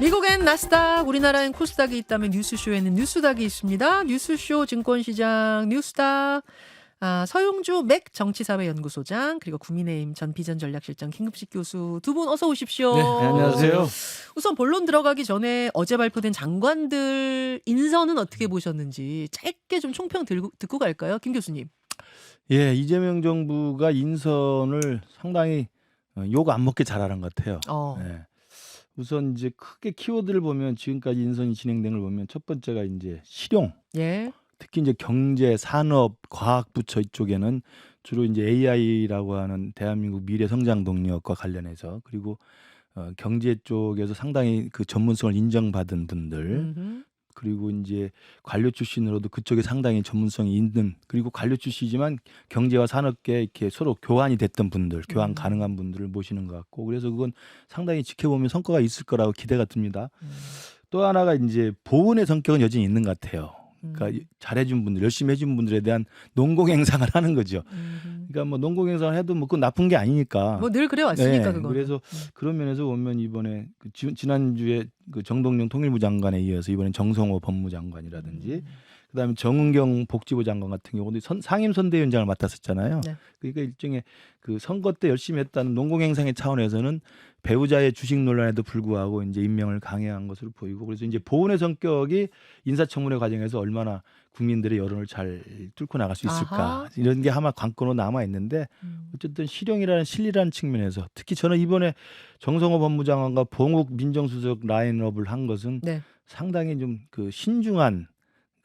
미국엔 나스닥, 우리나라엔 코스닥이 있다면 뉴스쇼에는 뉴스닥이 있습니다. 뉴스쇼 증권시장 뉴스닥. 서용주 맥 정치사회연구소장 그리고 국민의힘 전 비전전략실장 김급식 교수 두 분 어서 오십시오. 네, 안녕하세요. 우선 본론 들어가기 전에 어제 발표된 장관들 인선은 어떻게 보셨는지 짧게 좀 총평 듣고 갈까요? 김 교수님. 예, 이재명 정부가 인선을 상당히 욕 안 먹게 잘하는 것 같아요. 예. 우선 이제 크게 키워드를 보면 지금까지 인선이 진행된 걸 보면 첫 번째가 이제 실용. 예. 특히 이제 경제, 산업, 과학 부처 이쪽에는 주로 이제 AI라고 하는 대한민국 미래 성장 동력과 관련해서 그리고 경제 쪽에서 상당히 그 전문성을 인정받은 분들. 그리고 이제 관료 출신으로도 그쪽에 상당히 전문성이 있는 그리고 관료 출신이지만 경제와 산업계 이렇게 서로 교환이 됐던 분들, 교환 가능한 분들을 모시는 것 같고 그래서 그건 상당히 지켜보면 성과가 있을 거라고 기대가 듭니다. 또 하나가 이제 보훈의 성격은 여전히 있는 것 같아요. 그러니까 잘해준 분들, 열심히 해준 분들에 대한 농공행상을 하는 거죠. 그러니까 뭐 농공행상을 해도 뭐 그건 나쁜 게 아니니까. 뭐 늘 그래 왔으니까 네, 그거. 그래서 그런 면에서 보면 이번에 지난주에 그 정동영 통일부 장관에 이어서 이번엔 정성호 법무장관이라든지 그다음에 정은경 복지부 장관 같은 경우도 상임선대위원장을 맡았었잖아요. 네. 그러니까 일종의 그 선거 때 열심히 했다는 농공행상의 차원에서는 배우자의 주식 논란에도 불구하고 이제 임명을 강행한 것으로 보이고 그래서 이제 보훈의 성격이 인사청문회 과정에서 얼마나 국민들의 여론을 잘 뚫고 나갈 수 있을까 아하. 이런 게 아마 관건으로 남아 있는데 어쨌든 실용이라는 실리라는 측면에서 특히 저는 이번에 정성호 법무장관과 봉욱 민정수석 라인업을 한 것은 네. 상당히 좀 그 신중한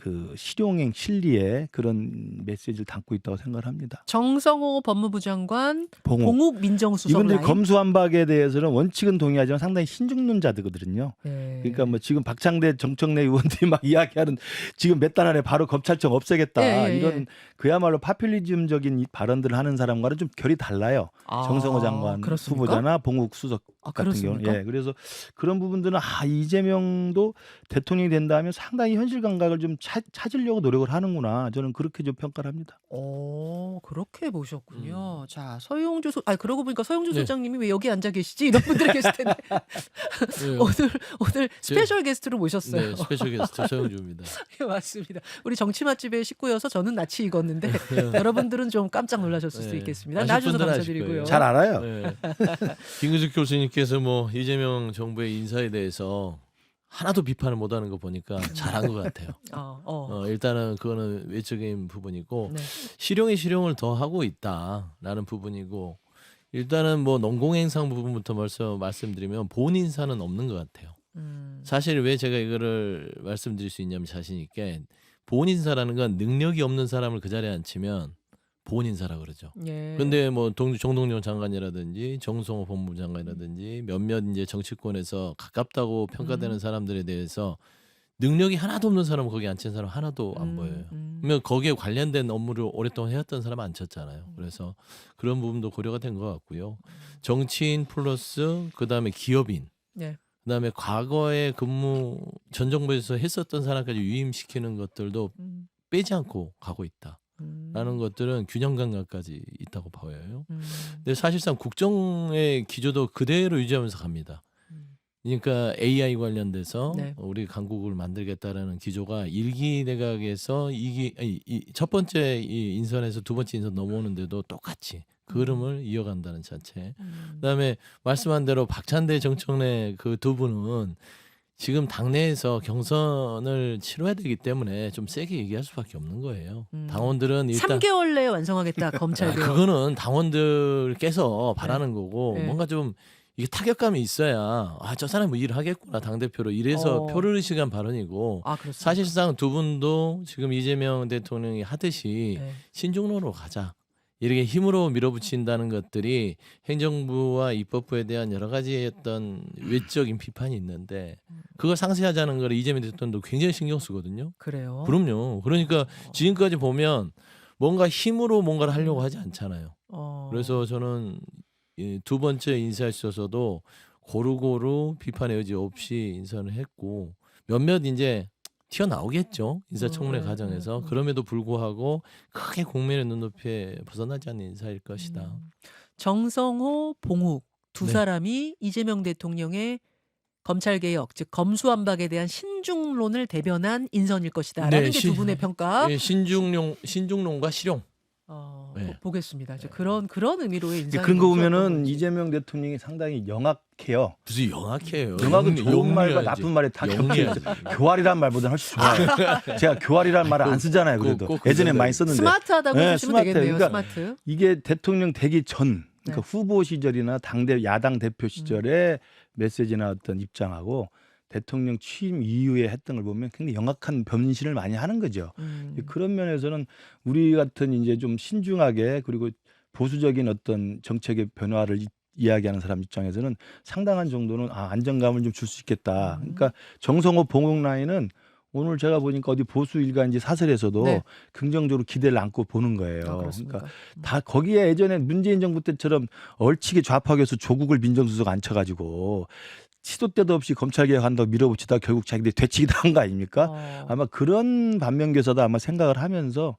그 실용행 실리의 그런 메시지를 담고 있다고 생각을 합니다. 정성호 법무부 장관, 봉욱. 봉욱 민정수석 이분들이 라인. 검수완박에 대해서는 원칙은 동의하지만 상당히 신중론자들거든요. 네. 그러니까 뭐 지금 박창대 정청래 의원들이 막 이야기하는 지금 몇 달 안에 바로 검찰청 없애겠다 이런 그야말로 파퓰리즘적인 발언들을 하는 사람과는 좀 결이 달라요. 정성호 장관 그렇습니까? 후보자나 봉욱 수석 같은 경우는. 그렇습니까? 예, 그래서 그런 부분들은 이재명도 대통령이 된다면 상당히 현실 감각을 좀 찾으려고 노력을 하는구나. 저는 그렇게 좀 평가를 합니다. 그렇게 보셨군요. 자, 서용주 그러고 보니까 서용주 네. 소장님이 왜 여기 앉아 계시지? 이런 분들이 계실 텐데. 네, 오늘 스페셜 게스트로 모셨어요. 네, 스페셜 게스트 서영주입니다. 예, 맞습니다. 우리 정치 맛집의 식구여서 저는 낯이 익었는데 여러분들은 좀 깜짝 놀라셨을 수도 네. 있겠습니다. 아실 나와주셔서 분들은 아실 감사드리고요. 거예요. 잘 알아요. 네. 김근식 교수님께서 뭐 이재명 정부의 인사에 대해서 하나도 비판을 못하는 거 보니까 잘한 것 같아요. 일단은 그거는 외적인 부분이고 네. 실용을 더 하고 있다라는 부분이고 일단은 뭐 농공행상 부분부터 말씀드리면 본 인사는 없는 것 같아요. 사실 왜 제가 이거를 말씀드릴 수 있냐면 자신 있게 본 인사라는 건 능력이 없는 사람을 그 자리에 앉히면 본 인사라 그러죠. 예. 근데 뭐 정동영 장관이라든지 정성호 법무부 장관이라든지 몇몇 이제 정치권에서 가깝다고 평가되는 사람들에 대해서 능력이 하나도 없는 사람은 거기 앉힌 사람 하나도 안 보여요. 그러면 거기에 관련된 업무를 오랫동안 해왔던 사람 앉혔잖아요. 그래서 그런 부분도 고려가 된 것 같고요. 정치인 플러스 그다음에 기업인. 네. 그다음에 과거에 근무 전 정부에서 했었던 사람까지 유임시키는 것들도 빼지 않고 가고 있다라는 것들은 균형 감각까지 있다고 보여요. 근데 사실상 국정의 기조도 그대로 유지하면서 갑니다. 그러니까 AI 관련돼서 네. 우리 강국을 만들겠다라는 기조가 일기 내각에서 첫 번째 이 인선에서 두 번째 인선 넘어오는데도 똑같이 그 흐름을 이어간다는 자체. 그다음에 말씀한 대로 박찬대 정청래 그 두 분은 지금 당내에서 경선을 치러야 되기 때문에 좀 세게 얘기할 수밖에 없는 거예요. 당원들은 일단 3개월 내에 완성하겠다. 검찰 개혁. 그거는 당원들께서 바라는 거고 네. 뭔가 좀 이게 타격감이 있어야 저 사람이 뭐 일을 하겠구나 당대표로 이래서 표를 의식한 발언이고 그렇습니까? 사실상 두 분도 지금 이재명 대통령이 하듯이 네. 신중론으로 가자. 이렇게 힘으로 밀어붙인다는 것들이 행정부와 입법부에 대한 여러 가지 어떤 외적인 비판이 있는데 그걸 상쇄하자는 걸 이재명 대통령도 굉장히 신경 쓰거든요. 그래요. 그럼요. 그러니까 지금까지 보면 뭔가 힘으로 뭔가를 하려고 하지 않잖아요. 그래서 저는 이 두 번째 인사에 있어서도 고루고루 비판의 여지 없이 인사를 했고 몇몇 이제 튀어나오겠죠. 인사청문회 과정에서. 그럼에도 불구하고 크게 국민의 눈높이에 벗어나지 않는 인사일 것이다. 정성호, 봉욱 두 네. 사람이 이재명 대통령의 검찰개혁 즉 검수완박에 대한 신중론을 대변한 인선일 것이다라는 네, 게 두 분의 평가. 예, 신중론과 실용. 네. 보겠습니다. 그런 의미로의 인상. 그런 거 보면은 이재명 대통령이 상당히 영악해요. 무슨 영악해요. 영악은 좋은 말과 영리하지. 나쁜 말에 다 영리하지. 겹쳐요. 교활이란 말보다는 훨씬 좋아요. 제가 교활이란 말을 안 쓰잖아요. 그래도 꼭 예전에 그거는 많이 썼는데 스마트하다고 네, 보시면 스마트해요. 되겠네요. 그러니까 스마트. 이게 대통령 되기 전 그러니까 네. 후보 시절이나 야당 대표 시절의 메시지나 어떤 입장하고 대통령 취임 이후에 했던 걸 보면 굉장히 영악한 변신을 많이 하는 거죠. 그런 면에서는 우리 같은 이제 좀 신중하게 그리고 보수적인 어떤 정책의 변화를 이야기하는 사람 입장에서는 상당한 정도는 안정감을 좀 줄 수 있겠다. 그러니까 정성호 봉옥 라인은 오늘 제가 보니까 어디 보수 일간지 사설에서도 네. 긍정적으로 기대를 안고 보는 거예요. 그렇습니까? 그러니까 다 거기에 예전에 문재인 정부 때처럼 얼치기 좌파계에서 조국을 민정수석 앉혀가지고 시도 때도 없이 검찰개혁한다고 밀어붙이다 결국 자기들이 되치기 당한 거 아닙니까? 아마 그런 반면교사도 아마 생각을 하면서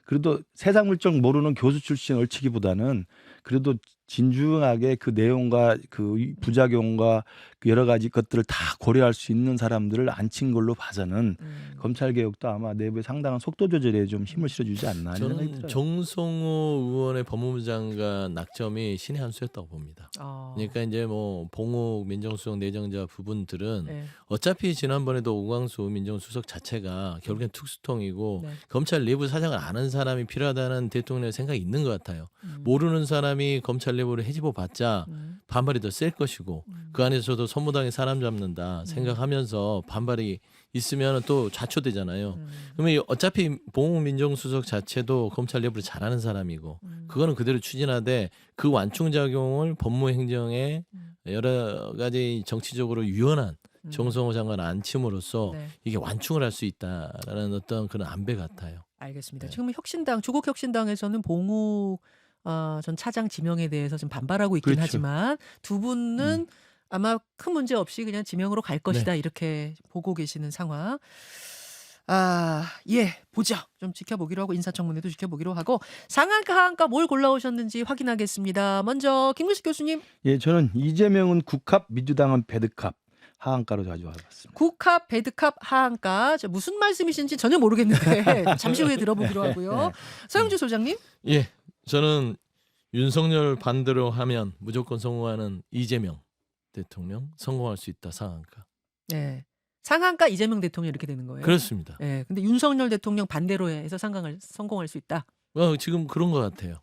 그래도 세상 물정 모르는 교수 출신 얼치기보다는 그래도 진중하게 그 내용과 그 부작용과 그 여러 가지 것들을 다 고려할 수 있는 사람들을 앉힌 걸로 봐서는 검찰 개혁도 아마 내부에 상당한 속도 조절에 좀 힘을 실어주지 않나 이런 생각이 저는 들어요. 정성호 의원의 법무부 장관 낙점이 신의 한 수였다고 봅니다. 그러니까 이제 뭐 봉욱 민정수석 내정자 부분들은 네. 어차피 지난번에도 오광수 민정수석 자체가 결국엔 특수통이고 네. 검찰 내부 사정을 아는 사람이 필요하다는 대통령의 생각이 있는 것 같아요. 모르는 사람이 검찰 내부를 헤집어봤자 반발이 더 셀 것이고 그 안에서도 선무당이 사람 잡는다 생각하면서 반발이 있으면 또 좌초되잖아요. 그러면 어차피 봉욱 민정수석 자체도 검찰 내부를 잘하는 사람이고 그거는 그대로 추진하되 그 완충작용을 법무행정에 여러 가지 정치적으로 유연한 정성호 장관을 앉힘으로써 네. 이게 완충을 할 수 있다라는 어떤 그런 안배 같아요. 알겠습니다. 네. 지금 혁신당 조국 혁신당에서는 봉욱 전 차장 지명에 대해서 좀 반발하고 있긴 그렇죠. 하지만 두 분은 아마 큰 문제 없이 그냥 지명으로 갈 것이다 이렇게 보고 계시는 상황. 보죠. 좀 지켜보기로 하고 인사청문회도 지켜보기로 하고 상한가 하한가 뭘 골라오셨는지 확인하겠습니다. 먼저 김근식 교수님. 예, 저는 이재명은 국합, 민주당은 배드캅 하한가로 자주 와봤습니다. 국합, 배드캅, 하한가. 무슨 말씀이신지 전혀 모르겠는데 잠시 후에 들어보기로 하고요. 서영주 소장님. 예, 저는 윤석열 반대로 하면 무조건 성공하는 이재명 대통령 성공할 수 있다 상한가. 네. 상한가 이재명 대통령 이렇게 되는 거예요. 그렇습니다. 네. 근데 윤석열 대통령 반대로 해서 성공할 수 있다. 지금 그런 것 같아요.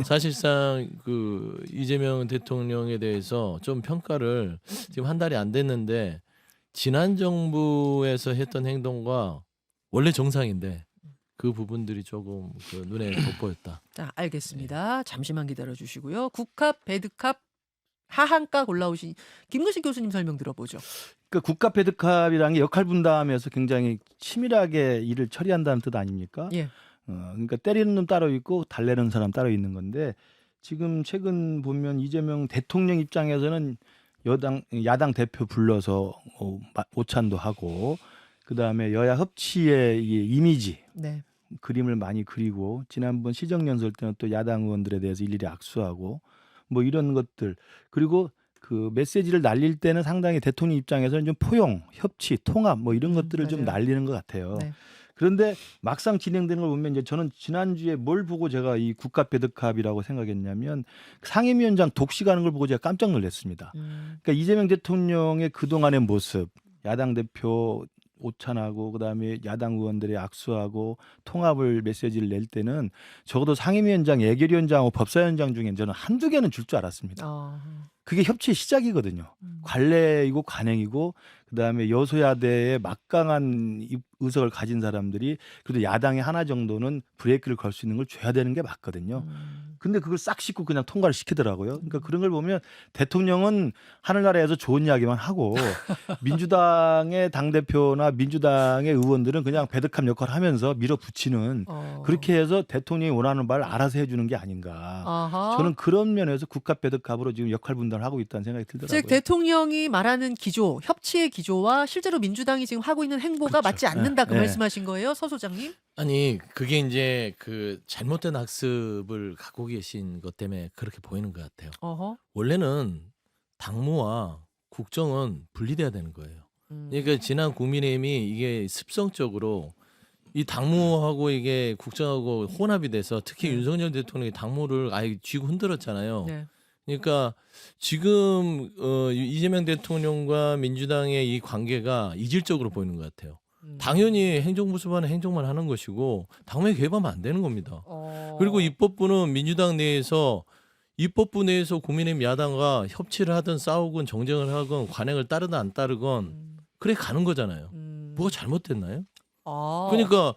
사실상 그 이재명 대통령에 대해서 좀 평가를 지금 한 달이 안 됐는데 지난 정부에서 했던 행동과 원래 정상인데 그 부분들이 조금 그 눈에 돋보였다. 자, 알겠습니다. 잠시만 기다려 주시고요. 국합, 배드캅, 하한가 골라오신 김근식 교수님 설명 들어보죠. 그 국가 배드캅이라는 게 역할 분담에서 굉장히 치밀하게 일을 처리한다는 뜻 아닙니까? 예. 그러니까 때리는 놈 따로 있고 달래는 사람 따로 있는 건데 지금 최근 보면 이재명 대통령 입장에서는 야당 대표 불러서 오찬도 하고 그다음에 여야 협치의 이 이미지 네. 그림을 많이 그리고 지난번 시정연설 때는 또 야당 의원들에 대해서 일일이 악수하고 뭐 이런 것들 그리고 그 메시지를 날릴 때는 상당히 대통령 입장에서는 좀 포용, 협치, 통합 뭐 이런 것들을 좀 맞아요. 날리는 것 같아요. 네. 그런데 막상 진행되는 걸 보면 이제 저는 지난주에 뭘 보고 제가 이 국가 배드캅이라고 생각했냐면 상임위원장 독식하는 걸 보고 제가 깜짝 놀랐습니다. 그러니까 이재명 대통령의 그동안의 모습, 야당 대표 오찬하고 그다음에 야당 의원들의 악수하고 통합을 메시지를 낼 때는 적어도 상임위원장, 예결위원장하고 법사위원장 중에 저는 한두 개는 줄 줄 알았습니다. 그게 협치의 시작이거든요. 관례이고 관행이고 그다음에 여소야대의 막강한 의석을 가진 사람들이 그래도 야당에 하나 정도는 브레이크를 걸 수 있는 걸 줘야 되는 게 맞거든요. 근데 그걸 싹 씻고 그냥 통과를 시키더라고요. 그러니까 그런 걸 보면 대통령은 하늘나라에서 좋은 이야기만 하고 민주당의 당대표나 민주당의 의원들은 그냥 배드캅 역할을 하면서 밀어붙이는 그렇게 해서 대통령이 원하는 바를 알아서 해주는 게 아닌가. 아하. 저는 그런 면에서 국가 배드캅으로 지금 역할 분담을 하고 있다는 생각이 들더라고요. 즉 대통령이 말하는 기조, 협치의 기조와 실제로 민주당이 지금 하고 있는 행보가 그렇죠. 맞지 않는다 그 네. 말씀하신 거예요, 서 소장님? 아니 그게 이제 그 잘못된 학습을 갖고 계신 것 때문에 그렇게 보이는 것 같아요. 어허. 원래는 당무와 국정은 분리돼야 되는 거예요. 그러니까 지난 국민의힘이 이게 습성적으로 이 당무하고 이게 국정하고 혼합이 돼서 특히 네. 윤석열 대통령이 당무를 아예 쥐고 흔들었잖아요. 네. 그러니까 지금 이재명 대통령과 민주당의 이 관계가 이질적으로 보이는 것 같아요. 당연히 행정부 수반은 행정만 하는 것이고 당무에 개입하면 안 되는 겁니다. 그리고 입법부는 민주당 내에서 입법부 내에서 국민의힘 야당과 협치를 하든 싸우건 정쟁을 하건 관행을 따르든 안 따르건 그래 가는 거잖아요. 뭐가 잘못됐나요? 그러니까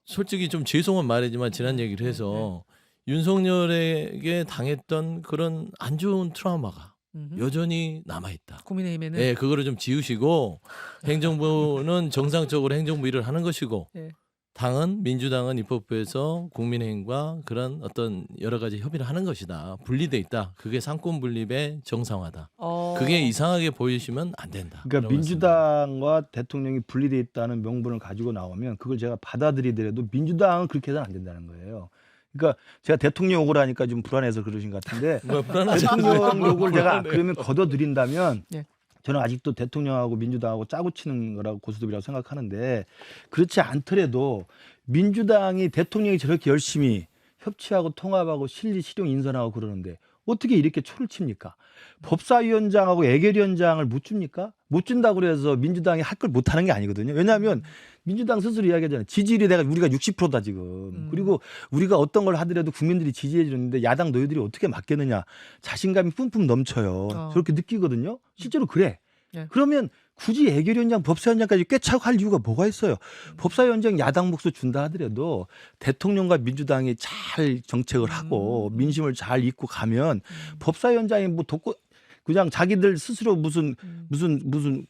솔직히 좀 죄송한 말이지만 지난 얘기를 해서 윤석열에게 당했던 그런 안 좋은 트라우마가 여전히 남아있다. 국민의힘에는 네, 그거를 좀 지우시고 행정부는 정상적으로 행정부 일을 하는 것이고 네. 당은 민주당은 입법부에서 국민의힘과 그런 어떤 여러 가지 협의를 하는 것이다. 분리돼 있다. 그게 상권 분립의 정상화다. 그게 이상하게 보이시면 안 된다. 그러니까 이런 말씀입니다. 민주당과 대통령이 분리돼 있다는 명분을 가지고 나오면 그걸 제가 받아들이더라도 민주당은 그렇게 해서는 안 된다는 거예요. 그러니까 제가 대통령 욕을 하니까 좀 불안해서 그러신 것 같은데 뭐야, 불안하지 대통령 마세요. 욕을 제가 불안해요. 그러면 걷어들인다면 네. 저는 아직도 대통령하고 민주당하고 짜고 치는 거라고 고스톱이라고 생각하는데 그렇지 않더라도 민주당이 대통령이 저렇게 열심히 협치하고 통합하고 실용 인선하고 그러는데 어떻게 이렇게 초를 칩니까? 법사위원장하고 예결위원장을 못 줍니까? 못 준다고 그래서 민주당이 할 걸 못하는 게 아니거든요. 왜냐하면 민주당 스스로 이야기하잖아요. 지지율이 우리가 60%다 지금. 그리고 우리가 어떤 걸 하더라도 국민들이 지지해 주는데 야당 너희들이 어떻게 맡겠느냐. 자신감이 뿜뿜 넘쳐요. 저렇게 느끼거든요. 실제로 그래. 네. 그러면 굳이 예결위원장, 법사위원장까지 꿰차고 할 이유가 뭐가 있어요? 법사위원장 야당 몫을 준다 하더라도 대통령과 민주당이 잘 정책을 하고 민심을 잘 이끌고 가면 법사위원장이 뭐 그냥 자기들 스스로 무슨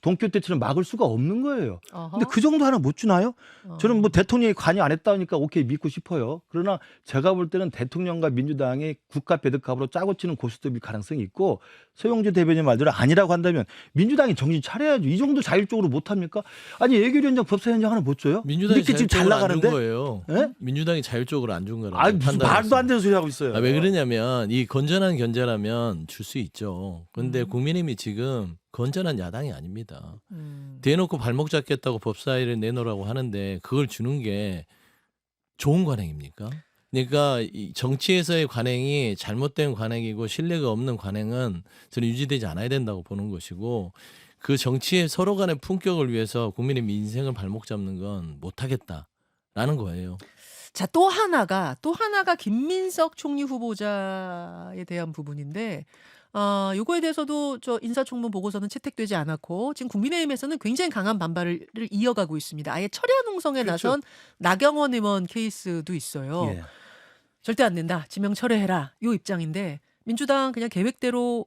돈키호테처럼 막을 수가 없는 거예요. 근데 그 정도 하나 못 주나요? 저는 뭐 대통령이 관여 안 했다니까 오케이 믿고 싶어요. 그러나 제가 볼 때는 대통령과 민주당이 국가 배드캅으로 짜고 치는 고스톱일 가능성이 있고 서영주 대변인 말대로 아니라고 한다면 민주당이 정신 차려야죠. 이 정도 자율적으로 못 합니까? 아니 예결위원장, 법사위원장 하나 못 줘요? 민주당이 이렇게 지금 잘 자율적으로 안 준 나가는데? 거예요. 예? 민주당이 자율적으로 안 준 거라고. 아 무슨 말도 안 되는 소리 하고 있어요. 왜 그러냐면 이 건전한 견제라면 줄 수 있죠. 그런데 국민의힘이 지금 건전한 야당이 아닙니다. 대놓고 발목 잡겠다고 법사위를 내놓으라고 하는데 그걸 주는 게 좋은 관행입니까? 그러니까 이 정치에서의 관행이 잘못된 관행이고 신뢰가 없는 관행은 저는 유지되지 않아야 된다고 보는 것이고 그 정치의 서로 간의 품격을 위해서 국민의 민생을 발목 잡는 건 못하겠다라는 거예요. 자, 또 하나가 김민석 총리 후보자에 대한 부분인데 요거에 대해서도 저 인사청문 보고서는 채택되지 않았고 지금 국민의힘에서는 굉장히 강한 반발을 이어가고 있습니다. 아예 철야 농성에 그렇죠. 나선 나경원 의원 케이스도 있어요. 예. 절대 안 된다. 지명 철회해라. 요 입장인데 민주당 그냥 계획대로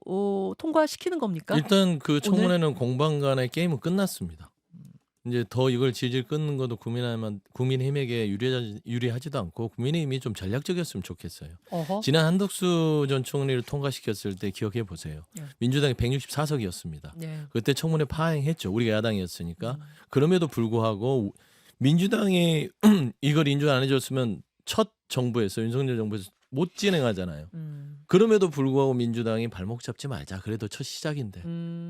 통과시키는 겁니까? 일단 그 청문회는 공방 간의 게임은 끝났습니다. 이제 더 이걸 질질 끊는 것도 국민의힘에게 유리하지도 않고 국민의힘이 좀 전략적이었으면 좋겠어요. 어허. 지난 한덕수 전 총리를 통과시켰을 때 기억해 보세요. 네. 민주당이 164석이었습니다. 네. 그때 청문회 파행했죠. 우리가 야당이었으니까. 그럼에도 불구하고 민주당이 이걸 인정 안 해줬으면 첫 정부에서 윤석열 정부에서 못 진행하잖아요. 그럼에도 불구하고 민주당이 발목 잡지 말자. 그래도 첫 시작인데.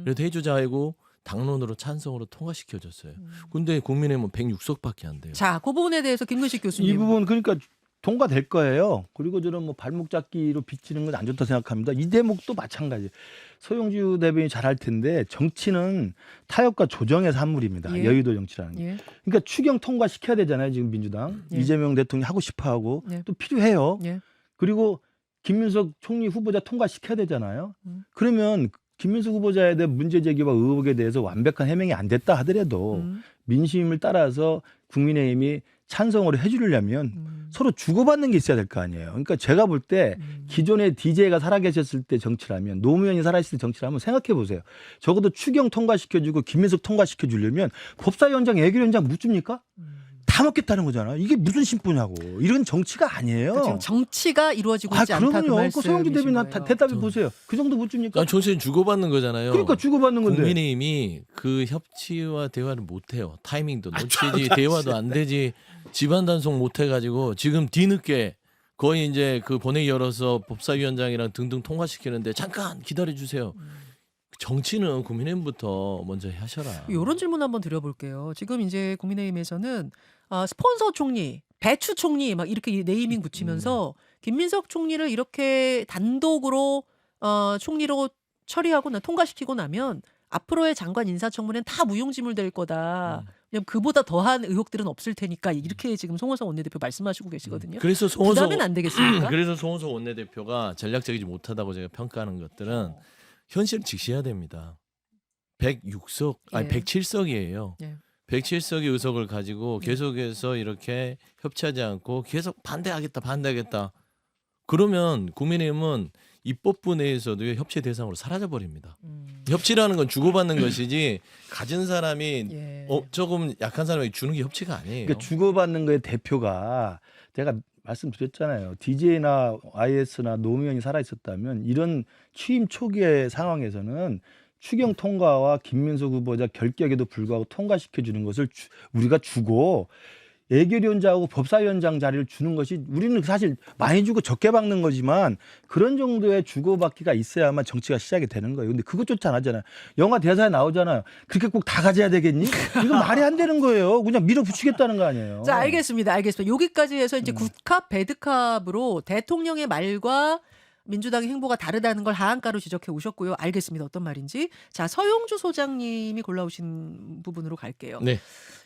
그래도 해주자 하고 당론으로 찬성으로 통과시켜줬어요. 근데 국민의힘은 106석밖에 안 돼요. 자, 그 부분에 대해서 김근식 교수님. 이 부분 그러니까 통과될 거예요. 그리고 저는 뭐 발목 잡기로 비치는 건 안 좋다 생각합니다. 이 대목도 마찬가지. 서영주 대변인이 잘할 텐데 정치는 타협과 조정의 산물입니다. 예. 여의도 정치라는 게. 예. 그러니까 추경 통과시켜야 되잖아요. 지금 민주당. 예. 이재명 대통령이 하고 싶어하고 예. 또 필요해요. 예. 그리고 김민석 총리 후보자 통과시켜야 되잖아요. 그러면 김민석 후보자에 대한 문제 제기와 의혹에 대해서 완벽한 해명이 안 됐다 하더라도 민심을 따라서 국민의힘이 찬성으로 해주려면 서로 주고받는 게 있어야 될 거 아니에요. 그러니까 제가 볼 때 기존의 DJ가 살아계셨을 때 정치라면 노무현이 살아있을 때 정치라면 생각해 보세요. 적어도 추경 통과시켜주고 김민석 통과시켜주려면 법사위원장, 예결위원장 못 줍니까? 다 먹겠다는 거잖아. 이게 무슨 심보냐고. 이런 정치가 아니에요. 그러니까 지금 정치가 이루어지고 있지 않다 그 그럼요. 그 말씀이신 서영주 대변인 거예요. 대답해 보세요. 그 정도 못 줍니까? 아, 정치는 주고받는 거잖아요. 그러니까 주고받는 건데. 국민의힘이 그 협치와 대화를 못해요. 타이밍도 놓치지, 대화도 안 되지, 집안 단속 못해가지고 지금 뒤늦게 거의 이제 그 본회의 열어서 법사위원장이랑 등등 통과시키는데 잠깐 기다려주세요. 정치는 국민의힘부터 먼저 하셔라. 이런 질문 한번 드려볼게요. 지금 이제 국민의힘에서는 스폰서 총리, 배추 총리 막 이렇게 네이밍 붙이면서 김민석 총리를 이렇게 단독으로 총리로 처리하고 통과시키고 나면 앞으로의 장관 인사청문회는 다 무용지물 될 거다. 왜냐면 그보다 더한 의혹들은 없을 테니까 이렇게 지금 송호석 원내대표 말씀하시고 계시거든요. 그래서 송호석 부담은 안 되겠습니까? 그래서 송호석 원내대표가 전략적이지 못하다고 제가 평가하는 것들은 현실을 직시해야 됩니다. 106석 아니 예. 107석이에요. 예. 107석의 의석을 가지고 계속해서 이렇게 협치하지 않고 계속 반대하겠다. 그러면 국민의힘은 입법부 내에서도 협치 대상으로 사라져 버립니다. 협치라는 건 주고받는 것이지 가진 사람이 예. 조금 약한 사람에게 주는 게 협치가 아니에요. 그러니까 주고받는 거의 대표가 제가 말씀드렸잖아요. DJ나 YS나 노무현이 살아 있었다면 이런 취임 초기의 상황에서는 추경 통과와 김민석 후보자 결격에도 불구하고 통과시켜 주는 것을 우리가 주고 예결위원장하고 법사위원장 자리를 주는 것이 우리는 사실 많이 주고 적게 받는 거지만 그런 정도의 주고받기가 있어야만 정치가 시작이 되는 거예요. 근데 그것조차 안 하잖아요. 영화 대사에 나오잖아요. 그렇게 꼭 다 가져야 되겠니? 이건 말이 안 되는 거예요. 그냥 밀어붙이겠다는 거 아니에요. 자, 알겠습니다. 여기까지 해서 이제 굿캅, 배드캅으로 대통령의 말과 민주당의 행보가 다르다는 걸 하한가로 지적해 오셨고요. 알겠습니다. 어떤 말인지. 자, 서용주 소장님이 골라오신 부분으로 갈게요. 네.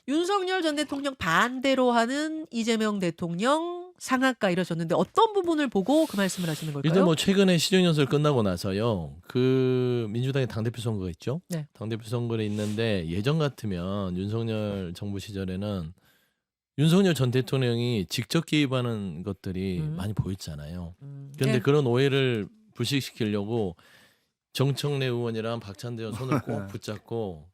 윤석열 전 대통령 반대로 하는 이재명 대통령 상한가 이러셨는데 어떤 부분을 보고 그 말씀을 하시는 걸까요? 일단 뭐 최근에 시정연설 끝나고 나서요. 그 민주당의 당대표 선거가 있죠. 네. 당대표 선거가 있는데 예전 같으면 윤석열 정부 시절에는 윤석열 전 대통령이 직접 개입하는 것들이 많이 보였잖아요. 그런데 네. 그런 오해를 불식시키려고 정청래 의원이랑 박찬대 의원 손을 꼭 붙잡고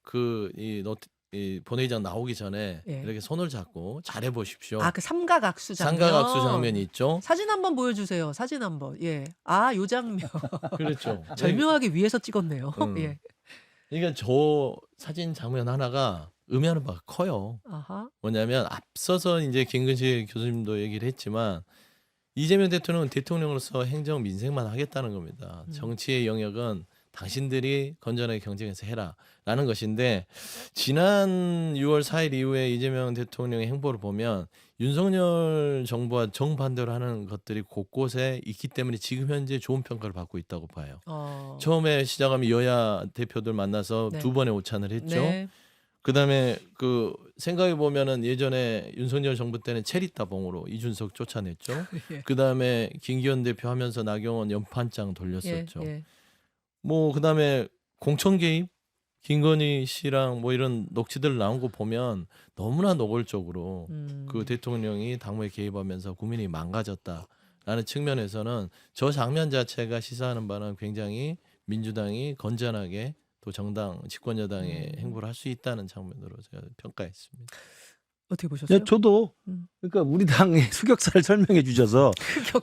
이 본회의장 나오기 전에 예. 이렇게 손을 잡고 잘해 보십시오. 그 삼각악수 장면. 삼각악수 장면이 있죠. 사진 한번 보여주세요. 사진 한번. 예. 요 장면. 그렇죠. 절묘하게 위에서 찍었네요. 음. 예. 그러니까 저 사진 장면 하나가 의미하는 바가 커요. 아하. 뭐냐면 앞서서 이제 김근식 교수님도 얘기를 했지만 이재명 대통령은 대통령으로서 행정 민생만 하겠다는 겁니다. 정치의 영역은 당신들이 건전하게 경쟁해서 해라라는 것인데 지난 6월 4일 이후에 이재명 대통령의 행보를 보면 윤석열 정부와 정반대로 하는 것들이 곳곳에 있기 때문에 지금 현재 좋은 평가를 받고 있다고 봐요. 처음에 시작하면 여야 대표들 만나서 네. 2번의 오찬을 했죠. 네. 그다음에 생각해 보면은 예전에 윤석열 정부 때는 체리따봉으로 이준석 쫓아냈죠. 예. 그다음에 김기현 대표 하면서 나경원 연판장 돌렸었죠. 예. 뭐 그다음에 공천 개입 김건희 씨랑 뭐 이런 녹취들 나온 거 보면 너무나 노골적으로 그 대통령이 당무에 개입하면서 국민이 망가졌다라는 측면에서는 저 장면 자체가 시사하는 바는 굉장히 민주당이 건전하게 또 정당 집권 여당의 행보를 할 수 있다는 장면으로 제가 평가했습니다. 어떻게 보셨어요? 네, 저도 그러니까 우리 당의 흑역사를 설명해 주셔서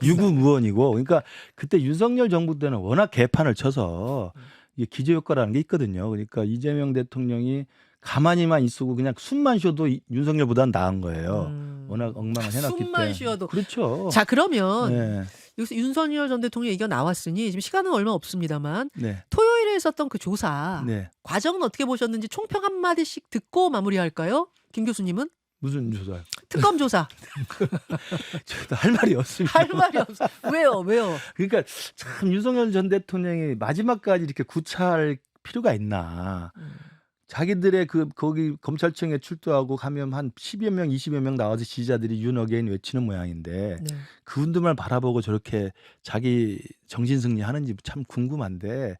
유급 의원이고 그러니까 그때 윤석열 정부 때는 워낙 개판을 쳐서 이게 기저효과라는 게 있거든요. 그러니까 이재명 대통령이 가만히만 있고 그냥 숨만 쉬어도 윤석열보다는 나은 거예요. 워낙 엉망을 해놨기 때문에. 숨만 쉬어도. 그렇죠. 자, 그러면 네. 여기서 윤석열 전 대통령 얘기가 나왔으니 지금 시간은 얼마 없습니다만 네. 토요일에 있었던 그 조사 네. 과정은 어떻게 보셨는지 총평 한마디씩 듣고 마무리할까요? 김 교수님은? 무슨 조사요? 특검 조사. 저도 할 말이 없습니다. 할 말이 없어. 왜요? 그러니까 참 윤석열 전 대통령이 마지막까지 이렇게 구차할 필요가 있나. 자기들의 거기 검찰청에 출두하고 가면 한 10여 명, 20여 명 나와서 지지자들이 윤 어게인 외치는 모양인데 네. 그분들만 바라보고 저렇게 자기 정신승리 하는지 참 궁금한데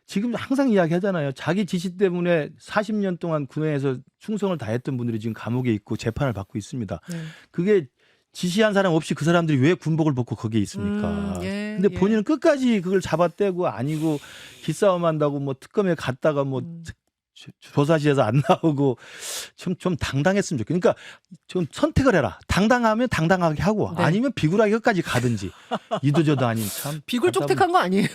지금 항상 이야기하잖아요. 자기 지시 때문에 40년 동안 군에서 충성을 다했던 분들이 지금 감옥에 있고 재판을 받고 있습니다. 네. 그게 지시한 사람 없이 그 사람들이 왜 군복을 벗고 거기에 있습니까? 근데 본인은 끝까지 그걸 잡아떼고 아니고 기싸움한다고 뭐 특검에 갔다가 뭐 조사실에서 안 나오고 좀 당당했으면 좋겠어요. 그러니까 좀 선택을 해라. 당당하면 당당하게 하고 네. 아니면 비굴하게 끝까지 가든지 이도저도 아닌 참 비굴 쪽택한 거 아니에요?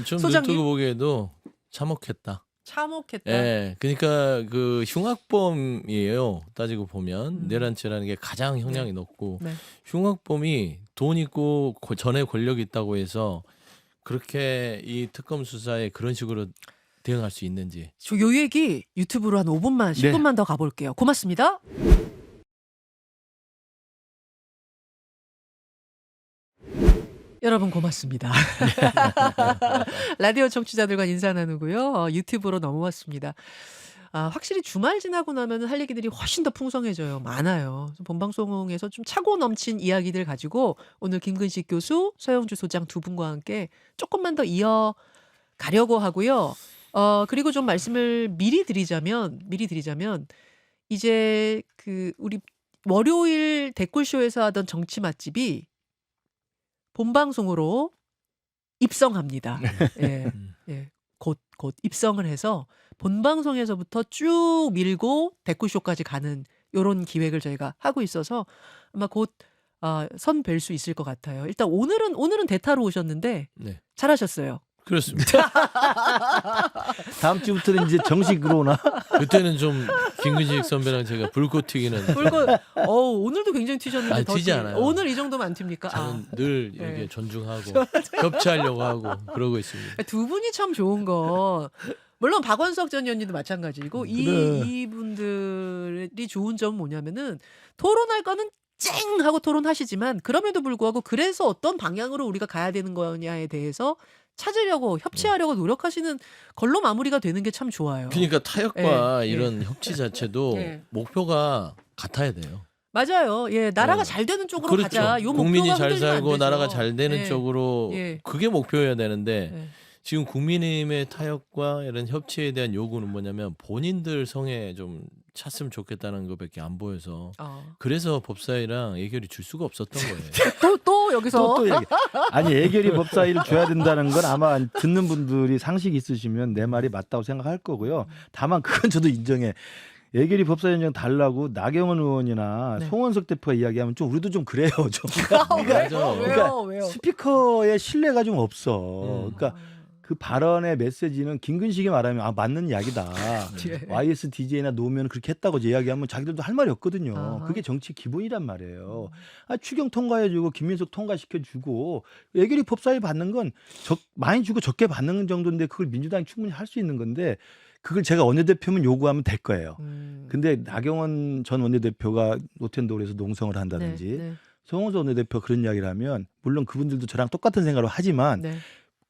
좀 소장님? 눈뜨고 보기에도 참혹했다. 참혹했다. 예, 그러니까 그 흉악범이에요. 따지고 보면 내란죄라는 게 가장 형량이 높고 네. 흉악범이 돈 있고 전에 권력이 있다고 해서 그렇게 이 특검 수사에 그런 식으로 대응할 수 있는지. 저 요 얘기 유튜브로 한 5분만, 10분만 더 가볼게요. 고맙습니다. 여러분 고맙습니다. 라디오 청취자들과 인사 나누고요. 유튜브로 넘어왔습니다. 확실히 주말 지나고 나면 할 얘기들이 훨씬 더 풍성해져요. 많아요. 본방송에서 좀 차고 넘친 이야기들 가지고 오늘 김근식 교수, 서영주 소장 두 분과 함께 조금만 더 이어가려고 하고요. 그리고 좀 말씀을 미리 드리자면 이제 그 우리 월요일 댓글쇼에서 하던 정치 맛집이 본방송으로 입성합니다. 예, 예. 곧 입성을 해서 본방송에서부터 쭉 밀고 댓글쇼까지 가는 요런 기획을 저희가 하고 있어서 아마 곧 선 뵐 수 있을 것 같아요. 일단 오늘은 대타로 오셨는데 네. 잘하셨어요. 그렇습니다. 다음 주부터는 이제 정식으로 오나? 그때는 좀 김근식 선배랑 제가 불꽃 튀기는. 오늘도 굉장히 튀셨는데 아니, 더 튀지 않아요. 오늘 이 정도면 안 튑니까? 저는 늘 이렇게 네. 존중하고 협치하려고 하고 그러고 있습니다. 두 분이 참 좋은 거. 물론 박원석 전 의원님도 마찬가지고 그래. 이분들이 좋은 점은 뭐냐면은 토론할 거는 쨍 하고 토론하시지만 그럼에도 불구하고 그래서 어떤 방향으로 우리가 가야 되는 거냐에 대해서 찾으려고 협치하려고 노력하시는 걸로 마무리가 되는 게 참 좋아요. 그러니까 타협과 예, 예. 이런 협치 자체도 예. 목표가 같아야 돼요. 맞아요. 예, 나라가 네. 잘 되는 쪽으로 그렇죠. 가자. 요 국민이 목표가 잘 흔들리면 안 살고 되죠. 나라가 잘 되는 예. 쪽으로 예. 그게 목표여야 되는데 예. 지금 국민의힘의 타협과 이런 협치에 대한 요구는 뭐냐면 본인들 성에 좀 찼으면 좋겠다는 것밖에 안 보여서 그래서 법사위랑 예결위 줄 수가 없었던 거예요. 또 여기서 또 얘기. 아니 예결위 법사위를 줘야 된다는 건 아마 듣는 분들이 상식 있으시면 내 말이 맞다고 생각할 거고요. 다만 그건 저도 인정해. 예결위 법사위원장 달라고 나경원 의원이나 네. 송원석 대표가 이야기하면 좀 우리도 좀 그래요. 좀. 맞아. 왜요? 스피커의 신뢰가 좀 없어. 그러니까 그 발언의 메시지는 김근식이 말하면 맞는 이야기다. 예. YSDJ나 노무현 그렇게 했다고 이야기하면 자기들도 할 말이 없거든요. 아하. 그게 정치 기본이란 말이에요. 추경 통과해주고 김민석 통과시켜주고 예결위 법사위 받는 건 많이 주고 적게 받는 정도인데 그걸 민주당이 충분히 할 수 있는 건데 그걸 제가 원내대표면 요구하면 될 거예요. 근데 나경원 전 원내대표가 노태운동에서 농성을 한다든지 네. 송원석 원내대표 그런 이야기를 하면 물론 그분들도 저랑 똑같은 생각을 하지만 네.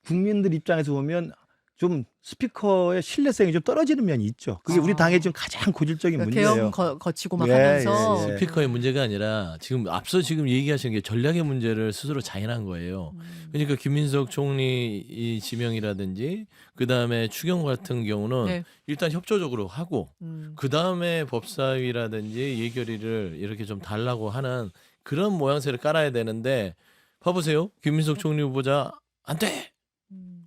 국민들 입장에서 보면 좀 스피커의 신뢰성이 좀 떨어지는 면이 있죠. 그게 우리 당의 지금 가장 고질적인 그러니까 문제예요. 개헌 거치고 막 예, 하면서 예, 예. 스피커의 문제가 아니라 지금 앞서 지금 얘기하신 게 전략의 문제를 스스로 자인한 거예요. 그러니까 김민석 총리 이 지명이라든지 그 다음에 추경 같은 경우는 네. 일단 협조적으로 하고 그 다음에 법사위라든지 예결위를 이렇게 좀 달라고 하는 그런 모양새를 깔아야 되는데 봐보세요. 김민석 총리 후보자 안 돼.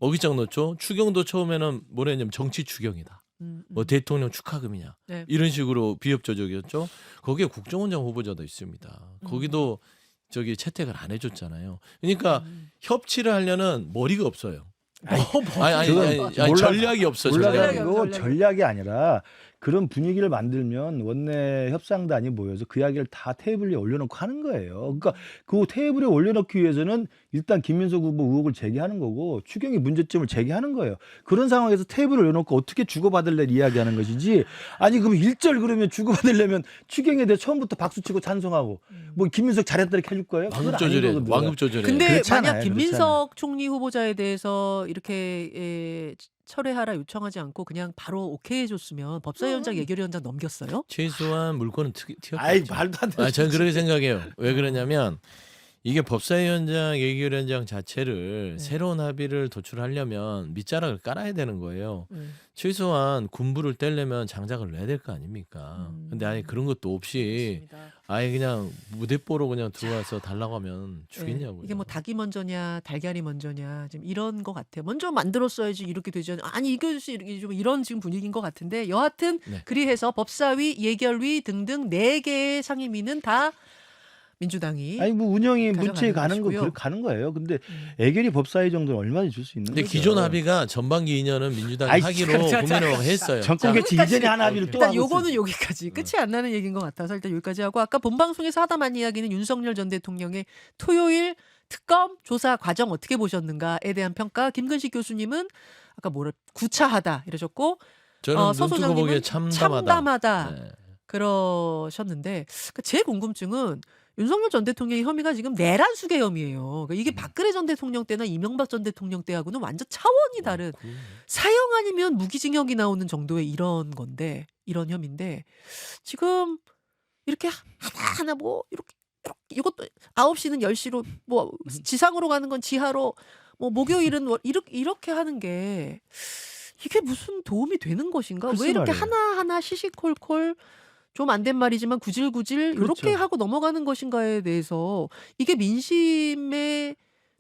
어깃장 넣죠. 추경도 처음에는 뭐라 했냐면 정치 추경이다. 뭐 대통령 축하금이냐. 네. 이런 식으로 비협조적이었죠. 거기에 국정원장 후보자도 있습니다. 거기도 저기 채택을 안 해줬잖아요. 그러니까 협치를 하려는 머리가 없어요. 아니, 전략이 없어. 몰라가지고 전략이 아니라 그런 분위기를 만들면 원내 협상단이 모여서 그 이야기를 다 테이블 위에 올려놓고 하는 거예요. 그러니까 그 테이블에 올려놓기 위해서는 일단 김민석 후보 의혹을 제기하는 거고 추경의 문제점을 제기하는 거예요. 그런 상황에서 테이블을 올려놓고 어떻게 주고받을래 이야기하는 것이지. 아니 그럼 일절 그러면 주고받으려면 추경에 대해 처음부터 박수치고 찬성하고 뭐 김민석 잘했다 이렇게 해줄 거예요? 그건 아닌 왕급 거거든요. 왕급 조절해. 근데 그렇지 만약 않아요. 김민석 총리 후보자에 대해서 이렇게 철회하라 요청하지 않고 그냥 바로 오케이 해줬으면 법사위원장 예결위원장 넘겼어요? 최소한 물건은 아이 튀었겠죠. 말도 안 돼. 저는 그렇게 생각해요. 왜 그러냐면 이게 법사위원장, 예결위원장 자체를 새로운 합의를 도출하려면 밑자락을 깔아야 되는 거예요. 최소한 군부를 떼려면 장작을 내야 될 거 아닙니까? 근데 아예 그런 것도 없이 아예 그냥 무대뽀로 그냥 들어와서 달라고 하면 죽겠냐고요. 이게 뭐 닭이 먼저냐 달걀이 먼저냐 지금 이런 것 같아요. 먼저 만들었어야지 이렇게 되지 않아요. 아니 이것이 이렇게 좀 이런 지금 분위기인 것 같은데 여하튼 네. 그리해서 법사위, 예결위 등등 4개의 상임위는 다 민주당이 아니 뭐 운영이 가져가는 문체에 가는 거 것이고요. 가는 거예요. 근데 애결이 법사위 정도는 얼마나 줄 수 있는 근데 거죠. 기존 합의가 전반기 2년은 민주당이 아이, 하기로 자, 국민의힘 했어요. 정권 개최 이전에 한 합의를 또 일단 하고 요거는 있어요. 여기까지 끝이 안 나는 얘기인 것 같아서 일단 여기까지 하고 아까 본방송에서 하다 만 이야기는 윤석열 전 대통령의 토요일 특검 조사 과정 어떻게 보셨는가에 대한 평가 김근식 교수님은 아까 뭐라 구차하다 이러셨고 저는 눈 서 뜨고 소장님은 보기에 참담하다. 참담하다 네. 그러셨는데 제 궁금증은 윤석열 전 대통령의 혐의가 지금 내란 수계 혐의예요. 그러니까 이게 박근혜 전 대통령 때나 이명박 전 대통령 때하고는 완전 차원이 다른 사형 아니면 무기징역이 나오는 정도의 이런 건데 이런 혐의인데 지금 이렇게 하나하나 뭐 이렇게 이것도 9시는 10시로 뭐 지상으로 가는 건 지하로 뭐 목요일은 이렇게 하는 게 이게 무슨 도움이 되는 것인가? 글쎄 왜 이렇게 말이에요. 하나하나 시시콜콜 좀 안 된 말이지만 구질구질 이렇게 그렇죠. 하고 넘어가는 것인가에 대해서 이게 민심에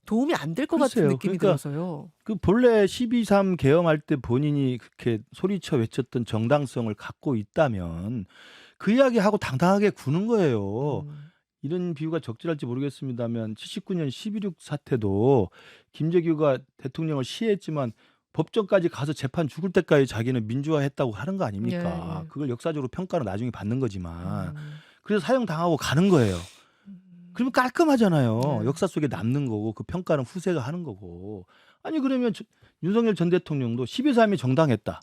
도움이 안 될 것 같은 글쎄요. 느낌이 그러니까 들어서요. 그 본래 12.3 개엄할 때 본인이 그렇게 소리쳐 외쳤던 정당성을 갖고 있다면 그 이야기하고 당당하게 구는 거예요. 이런 비유가 적절할지 모르겠습니다만 79년 11.6 사태도 김재규가 대통령을 시해했지만 법정까지 가서 재판 죽을 때까지 자기는 민주화했다고 하는 거 아닙니까? 예, 예. 그걸 역사적으로 평가는 나중에 받는 거지만 음, 그래서 사형 당하고 가는 거예요. 그러면 깔끔하잖아요. 네. 역사 속에 남는 거고 그 평가는 후세가 하는 거고. 아니 그러면 윤석열 전 대통령도 12.3이 정당했다.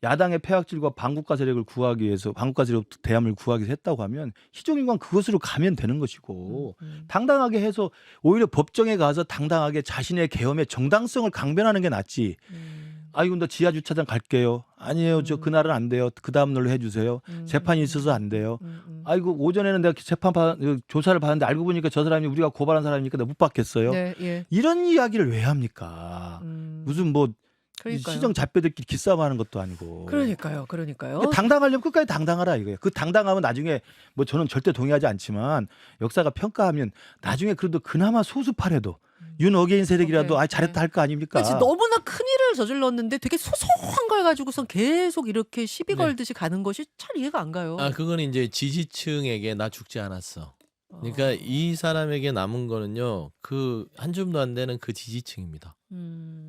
야당의 폐악질과 반국가 세력을 구하기 위해서 반국가 세력부터 대함을 구하기 위해서 했다고 하면 희종인간 그것으로 가면 되는 것이고 당당하게 해서 오히려 법정에 가서 당당하게 자신의 계엄의 정당성을 강변하는 게 낫지. 아이고 나 지하 주차장 갈게요. 아니에요. 저 그날은 안 돼요. 그 다음 날로 해주세요. 재판이 있어서 안 돼요. 아이고 오전에는 내가 조사를 받았는데 알고 보니까 저 사람이 우리가 고발한 사람이니까 내가 못 받겠어요. 네, 예. 이런 이야기를 왜 합니까? 무슨 뭐 그러니까요. 시정 잡배들끼리 기싸움하는 것도 아니고. 그러니까요. 당당하려면 끝까지 당당하라 이거예요. 그 당당하면 나중에 뭐 저는 절대 동의하지 않지만 역사가 평가하면 나중에 그래도 그나마 소수파라도 윤 어게인 세력이라도 오케이. 잘했다 할 거 아닙니까? 그러니까 너무나 큰 일을 저질렀는데 되게 소소한 걸 가지고선 계속 이렇게 시비 네. 걸듯이 가는 것이 잘 이해가 안 가요. 아, 그건 이제 지지층에게 나 죽지 않았어. 그러니까 이 사람에게 남은 거는요, 그 한 줌도 안 되는 그 지지층입니다.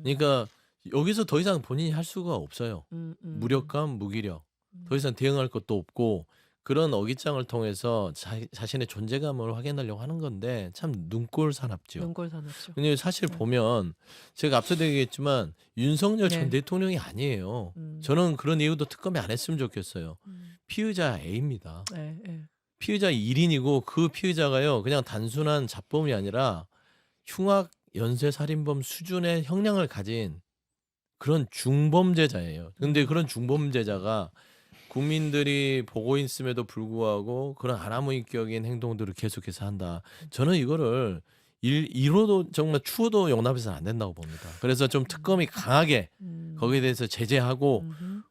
그러니까 여기서 더 이상 본인이 할 수가 없어요. 무력감, 무기력. 더 이상 대응할 것도 없고 그런 어깃장을 통해서 자신의 존재감을 확인하려고 하는 건데 참 눈꼴 사납죠. 눈꼴 사납죠. 근데 사실 보면 제가 앞서도 얘기했지만 윤석열 네. 전 대통령이 아니에요. 저는 그런 이유도 특검이 안 했으면 좋겠어요. 피의자 A입니다. 네, 네. 피의자 1인이고 그 피의자가요 그냥 단순한 잡범이 아니라 흉악 연쇄살인범 수준의 형량을 가진 그런 중범죄자예요. 근데 그런 중범죄자가 국민들이 보고 있음에도 불구하고 그런 아나무인격인 행동들을 계속해서 한다. 저는 이거를 이로도 정말 추호도 용납해서는 안 된다고 봅니다. 그래서 좀 특검이 강하게 거기에 대해서 제재하고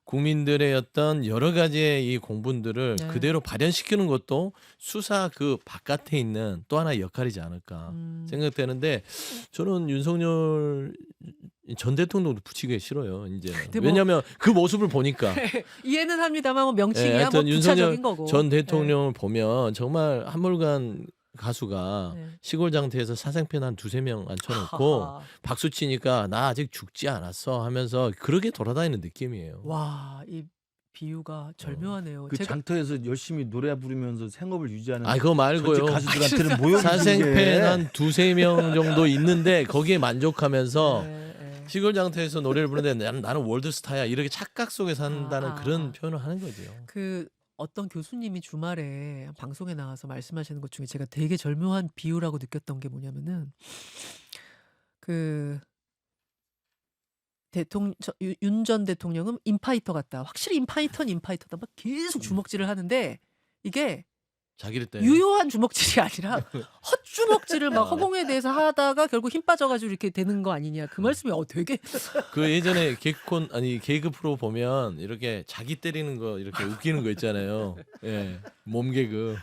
국민들의 어떤 여러 가지의 이 공분들을 네. 그대로 발현시키는 것도 수사 그 바깥에 있는 또 하나의 역할이지 않을까 생각되는데 저는 윤석열 전 대통령도 붙이기 싫어요. 이제는. 근데 뭐- 왜냐하면 그 모습을 보니까 이해는 합니다만 뭐 명칭이야 뭐 하여튼 윤석열 부차적인 거고. 전 대통령을 보면 정말 한물간 가수가 네. 시골 장터에서 사생팬 한 두세 명 앉혀놓고 하하. 박수 치니까 나 아직 죽지 않았어 하면서 그렇게 돌아다니는 느낌이에요. 와, 이 비유가 절묘하네요. 그 장터에서 열심히 노래 부르면서 생업을 유지하는 아 그거 말고요. 전직 가수들한테는 모욕이지. 사생팬 한 두세 명 정도 있는데 거기에 만족하면서 네, 네. 시골 장터에서 노래를 부르는데 나는 월드스타야 이렇게 착각 속에 산다는 그런 표현을 하는 거죠. 그 어떤 교수님이 주말에 방송에 나와서 말씀하시는 것 중에 제가 되게 절묘한 비유라고 느꼈던 게 뭐냐면은 그 윤 전 대통령은 인파이터 같다. 확실히 인파이터는 인파이터다. 막 계속 주먹질을 하는데 이게 자기를 때 유효한 주먹질이 아니라 헛주먹질을 막 허공에 대해서 하다가 결국 힘 빠져가지고 이렇게 되는 거 아니냐. 그 말씀이 되게 그 예전에 개그 프로 보면 이렇게 자기 때리는 거 이렇게 웃기는 거 있잖아요. 예. 몸 개그.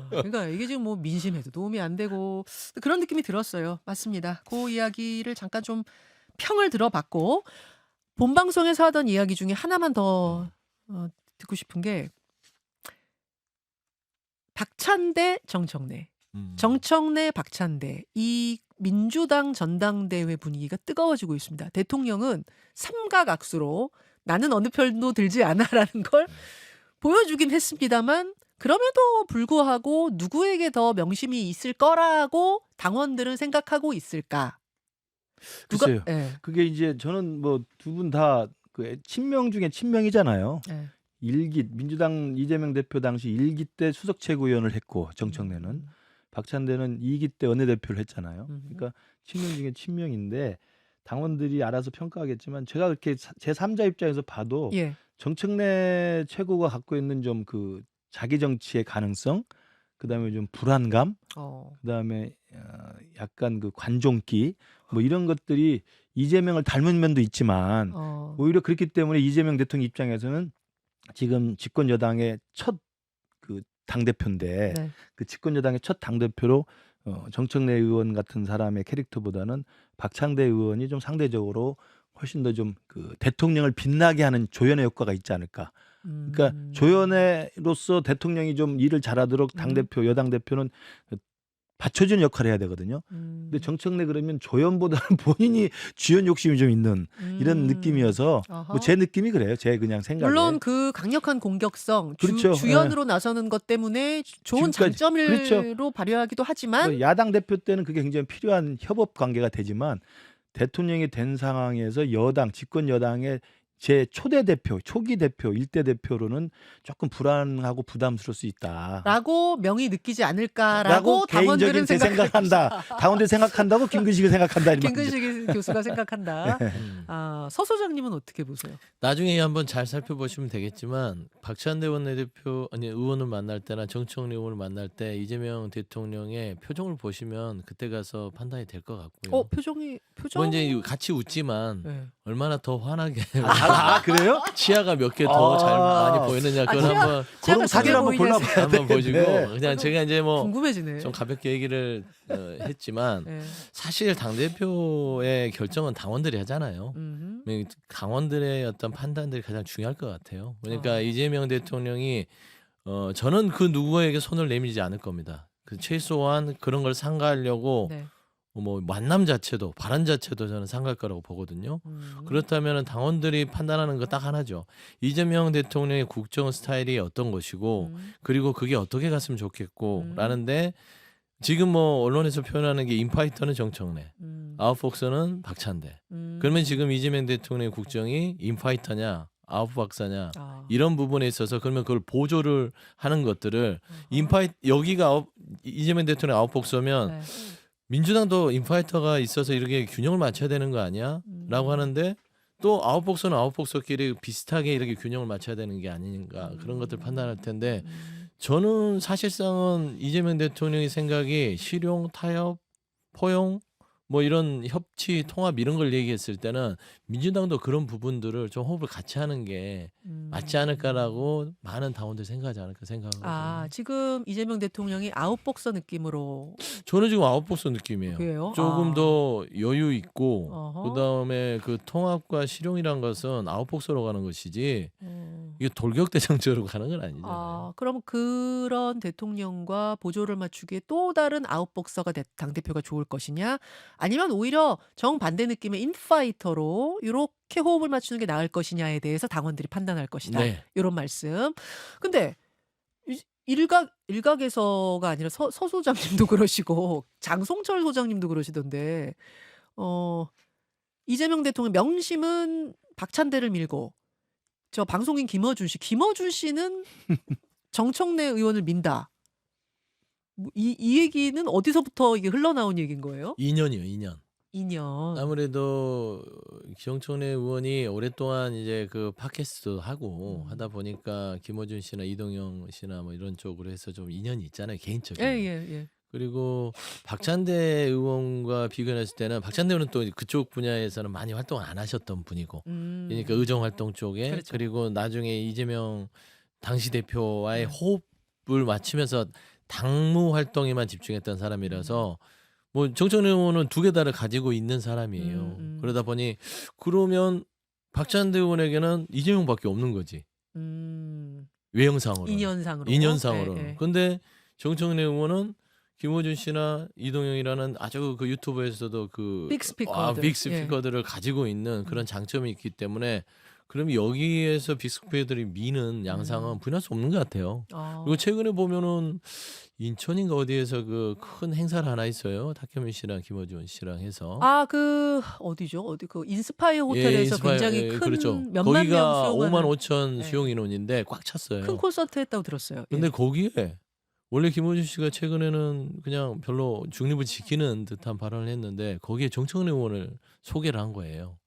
그러니까 이게 지금 뭐 민심에도 도움이 안 되고 그런 느낌이 들었어요. 맞습니다. 그 이야기를 잠깐 좀 평을 들어봤고 본방송에서 하던 이야기 중에 하나만 더 듣고 싶은 게 박찬대 정청래 정청래 박찬대 이 민주당 전당대회 분위기가 뜨거워지고 있습니다. 대통령은 삼각악수로 나는 어느 편도 들지 않아라는 걸 보여주긴 했습니다만 그럼에도 불구하고 누구에게 더 명심이 있을 거라고 당원들은 생각하고 있을까? 누가 글쎄요. 예. 그게 이제 저는 뭐 두 분 다 그 친명 중에 친명이잖아요. 예. 민주당 이재명 대표 당시 1기 때 수석 최고위원을 했고 정청래는 박찬대는 2기 때 원내대표를 했잖아요. 그러니까 친명 중에 친명인데 당원들이 알아서 평가하겠지만 제가 그렇게 제 3자 입장에서 봐도 예. 정청래 최고가 갖고 있는 좀 그 자기 정치의 가능성, 그다음에 좀 불안감, 그다음에 약간 그 관종기 뭐 이런 것들이 이재명을 닮은 면도 있지만 오히려 그렇기 때문에 이재명 대통령 입장에서는 지금 집권 여당의 첫 그 당대표인데 네. 그 집권 여당의 첫 당대표로 정청래 의원 같은 사람의 캐릭터보다는 박창대 의원이 좀 상대적으로 훨씬 더 좀 그 대통령을 빛나게 하는 조연의 효과가 있지 않을까. 그러니까 조연으로서 대통령이 좀 일을 잘하도록 당대표, 여당 대표는 받쳐주는 역할을 해야 되거든요. 근데 정청래 그러면 조연보다는 본인이 주연 욕심이 좀 있는 이런 느낌이어서 뭐 제 느낌이 그래요. 제 그냥 생각에. 물론 그 강력한 공격성, 그렇죠. 주연으로 나서는 것 때문에 좋은 지금까지, 장점으로 그렇죠. 발휘하기도 하지만 뭐 야당 대표 때는 그게 굉장히 필요한 협업 관계가 되지만 대통령이 된 상황에서 여당, 집권 여당의 제 초대 대표, 초기 대표, 일대 대표로는 조금 불안하고 부담스러울 수 있다. 라고 명이 느끼지 않을까라고 개인적인 당원들은 제 생각한다. 당원들이 생각한다고 김근식이 생각한다. 이 말이죠. 김근식 교수가 생각한다. 서 소장님은 어떻게 보세요? 나중에 한번 잘 살펴보시면 되겠지만 박찬대 원내대표 아니 의원을 만날 때나 정청래 의원을 만날 때 이재명 대통령의 표정을 보시면 그때 가서 판단이 될 것 같고요. 표정 뭐 이제 같이 웃지만 네. 얼마나 더 환하게 그래요? 치아가 몇 개 더 잘 많이 보이느냐 그건 한번 그럼 사진 한번 골라봐야 한번 보시고 되겠네. 그냥 제가 이제 뭐 궁금해지네. 좀 가볍게 얘기를 했지만 네. 사실 당 대표의 결정은 당원들이 하잖아요. 당원들의 어떤 판단들이 가장 중요할 것 같아요. 그러니까 이재명 대통령이 저는 그 누구에게 손을 내밀지 않을 겁니다. 그 최소한 그런 걸 상가하려고 네. 뭐 만남 자체도 발언 자체도 저는 상가할 거라고 보거든요. 그렇다면 당원들이 판단하는 거 딱 하나죠. 이재명 대통령의 국정 스타일이 어떤 것이고 그리고 그게 어떻게 갔으면 좋겠고 라는데 지금 뭐 언론에서 표현하는 게 인파이터는 정청래, 아웃복서는 박찬대. 그러면 지금 이재명 대통령의 국정이 인파이터냐 아웃박사냐 이런 부분에 있어서 그러면 그걸 보조를 하는 것들을 여기가 이재명 대통령 아웃복서면 네. 민주당도 인파이터가 있어서 이렇게 균형을 맞춰야 되는 거 아니야? 라고 하는데 또 아웃복서는 아웃복서끼리 비슷하게 이렇게 균형을 맞춰야 되는 게 아닌가 그런 것들 판단할 텐데 저는 사실상은 이재명 대통령의 생각이 실용, 타협, 포용 뭐 이런 협치, 통합 이런 걸 얘기했을 때는 민주당도 그런 부분들을 좀 호흡을 같이 하는 게 맞지 않을까라고 많은 당원들이 생각하지 않을까 생각하거든요. 지금 이재명 대통령이 아웃복서 느낌으로 저는 지금 아웃복서 느낌이에요. 그래요? 조금 더 여유 있고 어허. 그다음에 그 통합과 실용이란 것은 아웃복서로 가는 것이지 이게 돌격대장제로 가는 건 아니잖아요. 그럼 그런 대통령과 보조를 맞추기에 또 다른 아웃복서가 당대표가 좋을 것이냐? 아니면 오히려 정반대 느낌의 인파이터로 이렇게 호흡을 맞추는 게 나을 것이냐에 대해서 당원들이 판단할 것이다. 네. 이런 말씀. 근데 일각에서가 아니라 서 소장님도 그러시고 장송철 소장님도 그러시던데 이재명 대통령 명심은 박찬대를 밀고 저 방송인 김어준 씨는 정청래 의원을 민다. 이 얘기는 어디서부터 이게 흘러나온 얘기인 거예요? 2년이요, 2년. 2년. 아무래도 정청래 의원이 오랫동안 이제 그 팟캐스트도 하고 하다 보니까 김어준 씨나 이동영 씨나 뭐 이런 쪽으로 해서 좀 인연이 있잖아요, 개인적인. 예. 그리고 박찬대 의원과 비교했을 때는 박찬대 의원은 또 그쪽 분야에서는 많이 활동을 안 하셨던 분이고 그러니까 의정 활동 쪽에 그렇죠. 그리고 나중에 이재명 당시 대표와의 호흡을 맞추면서 당무 활동에만 집중했던 사람이라서 뭐 정청래 의원은 두 개 다를 가지고 있는 사람이에요. 그러다 보니 그러면 박찬대 의원에게는 이재명밖에 없는 거지. 외형상으로. 2년상으로. 네. 근데 정청래 의원은 김어준 씨나 이동영이라는 아주 그 유튜브에서도 그 빅스피커들. 빅스피커들을 가지고 있는 그런 장점이 있기 때문에 그럼 여기에서 빅스퀘어들이 미는 양상은 부인할 수 없는 것 같아요. 그리고 최근에 보면은 인천인가 어디에서 그 큰 행사를 하나 있어요. 탁현민 씨랑 김어준 씨랑 해서. 그 어디죠? 어디 그 인스파이어 예, 호텔에서 인스파이어, 굉장히 예, 큰 그렇죠. 몇만 명 거기가 수용하는 5만 5천 네. 수용 인원인데 꽉 큰 찼어요. 콘서트 했다고 들었어요. 근데 예. 거기에 원래 김어준 씨가 최근에는 그냥 별로 중립을 지키는 듯한 발언을 했는데 거기에 정청래 의원을 소개를 한 거예요.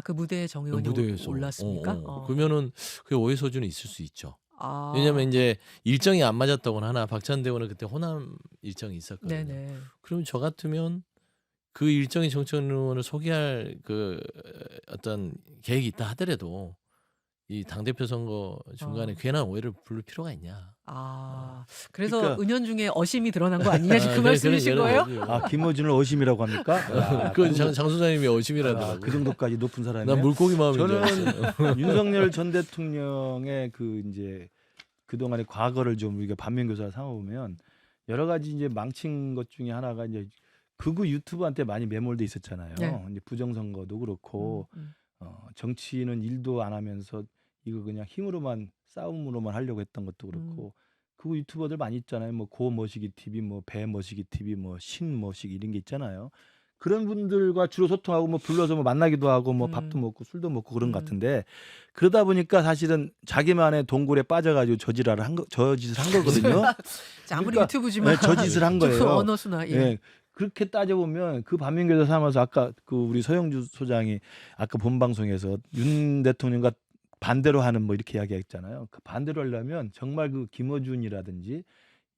그 무대에 정 의원이 무대에서. 올랐습니까? 그러면은 그게 오해 소지는 있을 수 있죠. 아. 왜냐면 이제 일정이 안 맞았다고는 하나 박찬대 의원은 그때 호남 일정이 있었거든요. 네네. 그럼 저 같으면 그 일정이 정청래 의원을 소개할 그 어떤 계획이 있다 하더라도 이 당대표 선거 중간에 괜한 오해를 부를 필요가 있냐. 그래서 그러니까- 은연중에 어심이 드러난 거 아니냐 그 말씀이신 거예요? 김어준을 어심이라고 합니까? 장 소장님이 어심이라더라고요. 그 정도까지 높은 난 사람이에요. 물고기 마음인 줄 저는 알았어요. 윤석열 전 대통령의 그 이제 그동안의 과거를 좀 우리가 반면교사를 삼아보면 여러 가지 이제 망친 것 중에 하나가 이제 극우 유튜브한테 많이 매몰돼 있었잖아요. 네. 이제 부정선거도 그렇고 정치는 일도 안 하면서 이거 그냥 힘으로만 싸움으로만 하려고 했던 것도 그렇고 극우 유튜버들 많이 있잖아요. 뭐 고머시기 TV, 뭐 배머시기 TV, 뭐 신머시기 이런 게 있잖아요. 그런 분들과 주로 소통하고 뭐 불러서 뭐 만나기도 하고 뭐 밥도 먹고 술도 먹고 그런 것 같은데 그러다 보니까 사실은 자기만의 동굴에 빠져가지고 저짓을 한 거거든요. 자, 아무리 그러니까, 유튜브지만 네, 저짓을 한 거예요. 언어수나 예. 그렇게 따져보면 그 반면교사 삼아서 아까 그 우리 서영주 소장이 아까 본 방송에서 윤 대통령과 반대로 하는 뭐 이렇게 이야기했잖아요. 그 반대로 하려면 정말 그 김어준이라든지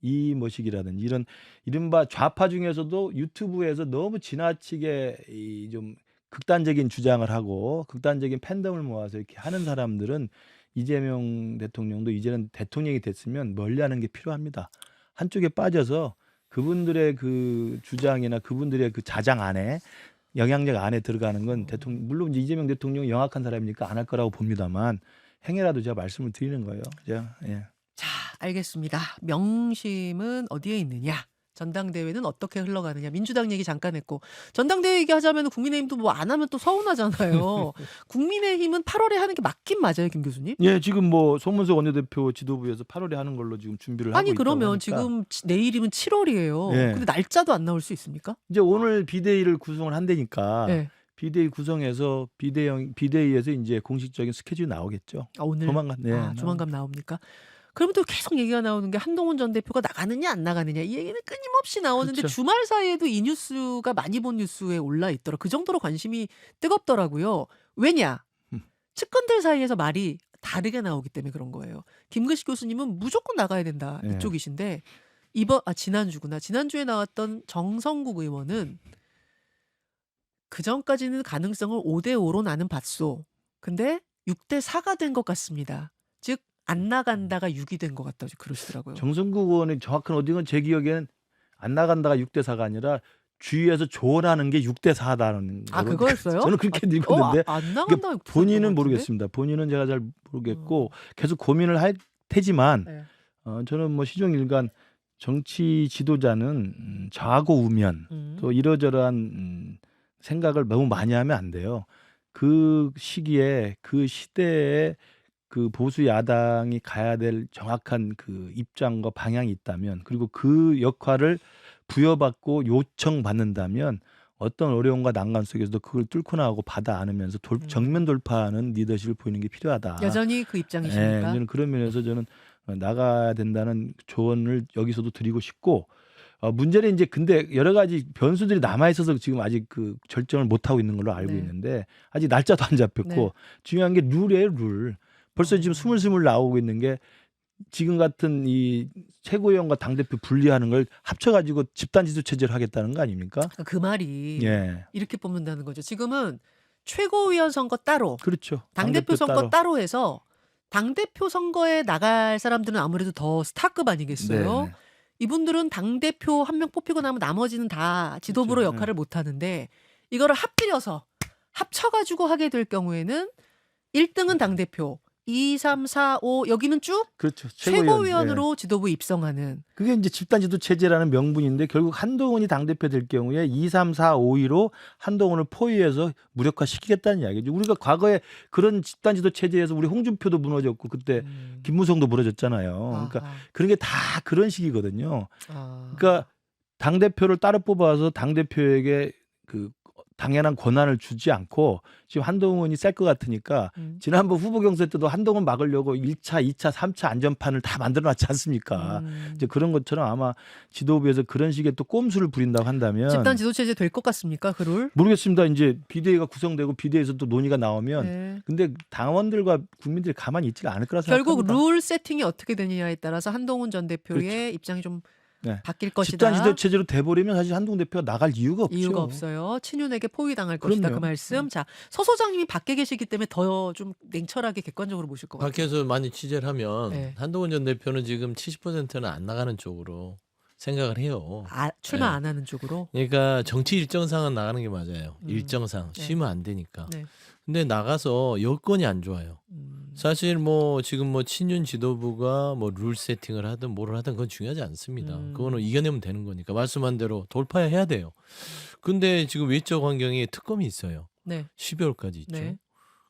이머식이라든지 이런 이른바 좌파 중에서도 유튜브에서 너무 지나치게 이 좀 극단적인 주장을 하고 극단적인 팬덤을 모아서 이렇게 하는 사람들은 이재명 대통령도 이제는 대통령이 됐으면 멀리하는 게 필요합니다. 한쪽에 빠져서 그분들의 그 주장이나 그분들의 그 자장 안에 영향력 안에 들어가는 건 대통령 물론 이제 이재명 대통령이 영악한 사람이니까 안 할 거라고 봅니다만 행여라도 제가 말씀을 드리는 거예요. 그죠? 예. 자, 알겠습니다. 명심은 어디에 있느냐? 전당대회는 어떻게 흘러가느냐? 민주당 얘기 잠깐 했고 전당대회 얘기하자면 국민의힘도 뭐 안 하면 또 서운하잖아요. 국민의힘은 8월에 하는 게 맞긴 맞아요, 김 교수님? 예, 지금 뭐 송문석 원내대표 지도부에서 8월에 하는 걸로 지금 준비를 하고 아니 있다고 그러면 하니까 지금 내일이면 7월이에요. 예. 근데 날짜도 안 나올 수 있습니까? 이제 오늘 비대위를 구성을 한다니까 네. 비대위 구성해서 비대위에서 이제 공식적인 스케줄이 나오겠죠. 오늘 조만간 조만간 나옵니까? 그러면 또 계속 얘기가 나오는 게 한동훈 전 대표가 나가느냐 안 나가느냐 이 얘기는 끊임없이 나오는데 그렇죠. 주말 사이에도 이 뉴스가 많이 본 뉴스에 올라 있더라. 그 정도로 관심이 뜨겁더라고요. 왜냐? 측근들 사이에서 말이 다르게 나오기 때문에 그런 거예요. 김근식 교수님은 무조건 나가야 된다 네. 이쪽이신데 지난주에 나왔던 정성국 의원은 그 전까지는 가능성을 5대5로 나는 봤소. 근데 6대4가 된 것 같습니다. 즉 안 나간다가 6이 된 것 같다 그러시더라고요. 정성국 의원의 정확한 어디건 제 기억에는 안 나간다가 6대4가 아니라 주위에서 조언하는 게 6대4다는 그거였어요? 저는 그렇게 읽었는데 안 나간다. 본인은 모르겠습니다. 본인은 제가 잘 모르겠고 계속 고민을 할 테지만 네. 저는 뭐 시종일관 정치 지도자는 좌고 우면 또 이러저러한 생각을 너무 많이 하면 안 돼요. 그 시기에 그 시대에 그 보수 야당이 가야 될 정확한 그 입장과 방향이 있다면 그리고 그 역할을 부여받고 요청받는다면 어떤 어려움과 난관 속에서도 그걸 뚫고 나오고 받아 안으면서 정면 돌파하는 리더십을 보이는 게 필요하다. 여전히 그 예, 입장이십니까? 저는 그런 면에서 저는 나가야 된다는 조언을 여기서도 드리고 싶고 문제는 이제 근데 여러 가지 변수들이 남아 있어서 지금 아직 그 결정을 못 하고 있는 걸로 알고 네. 있는데 아직 날짜도 안 잡혔고 네. 중요한 게 룰이에요, 룰. 벌써 지금 스물스물 나오고 있는 게 지금 같은 이 최고위원과 당대표 분리하는 걸 합쳐가지고 집단지수 체제를 하겠다는 거 아닙니까? 그 말이 예, 이렇게 뽑는다는 거죠. 지금은 최고위원 선거 따로, 그렇죠. 당대표 선거 따로 해서 당대표 선거에 나갈 사람들은 아무래도 더 스타급 아니겠어요? 네. 이분들은 당대표 한 명 뽑히고 나면 나머지는 다 지도부로 그렇죠. 역할을 못 하는데 이거를 합쳐가지고 하게 될 경우에는 1등은 당대표, 2, 3, 4, 5 여기는 쭉 그렇죠. 최고위원으로 지도부 입성하는. 그게 이제 집단지도 체제라는 명분인데 결국 한동훈이 당대표 될 경우에 2, 3, 4, 5위로 한동훈을 포위해서 무력화시키겠다는 이야기죠. 우리가 과거에 그런 집단지도 체제에서 우리 홍준표도 무너졌고 그때 김무성도 무너졌잖아요. 그러니까 아하. 그런 게 다 그런 식이거든요. 아. 그러니까 당대표를 따로 뽑아서 당대표에게 그 당연한 권한을 주지 않고 지금 한동훈이 셀 것 같으니까 지난번 후보 경선 때도 한동훈 막으려고 1차, 2차, 3차 안전판을 다 만들어놨지 않습니까? 이제 그런 것처럼 아마 지도부에서 그런 식의 또 꼼수를 부린다고 한다면 집단 지도 체제 될 것 같습니까? 그 룰? 모르겠습니다. 이제 비대위가 구성되고 비대위에서 또 논의가 나오면 네. 근데 당원들과 국민들이 가만히 있지가 않을 거라 결국 생각합니다. 룰 세팅이 어떻게 되느냐에 따라서 한동훈 전 대표의 입장이 좀 네. 바뀔 것이다. 집단 지도 체제로 돼버리면 사실 한동훈 대표가 나갈 이유가 없죠. 이유가 없어요. 친윤에게 포위당할 것이다. 그 그럼요. 말씀. 자, 서 소장님이 밖에 계시기 때문에 더 좀 냉철하게 객관적으로 보실 것 같아요. 밖에서 많이 취재를 하면 네. 한동훈 전 대표는 지금 70%는 안 나가는 쪽으로 생각을 해요. 출마 네. 안 하는 쪽으로. 그러니까 정치 일정상은 나가는 게 맞아요. 일정상 네. 쉬면 안 되니까. 네. 근데 나가서 여건이 안 좋아요. 사실 뭐 지금 뭐 친윤 지도부가 뭐 룰 세팅을 하든 뭐를 하든 그건 중요하지 않습니다. 그거는 이겨내면 되는 거니까 말씀한 대로 돌파해야 돼요. 근데 지금 외적 환경에 특검이 있어요. 네. 12월까지 있죠. 네.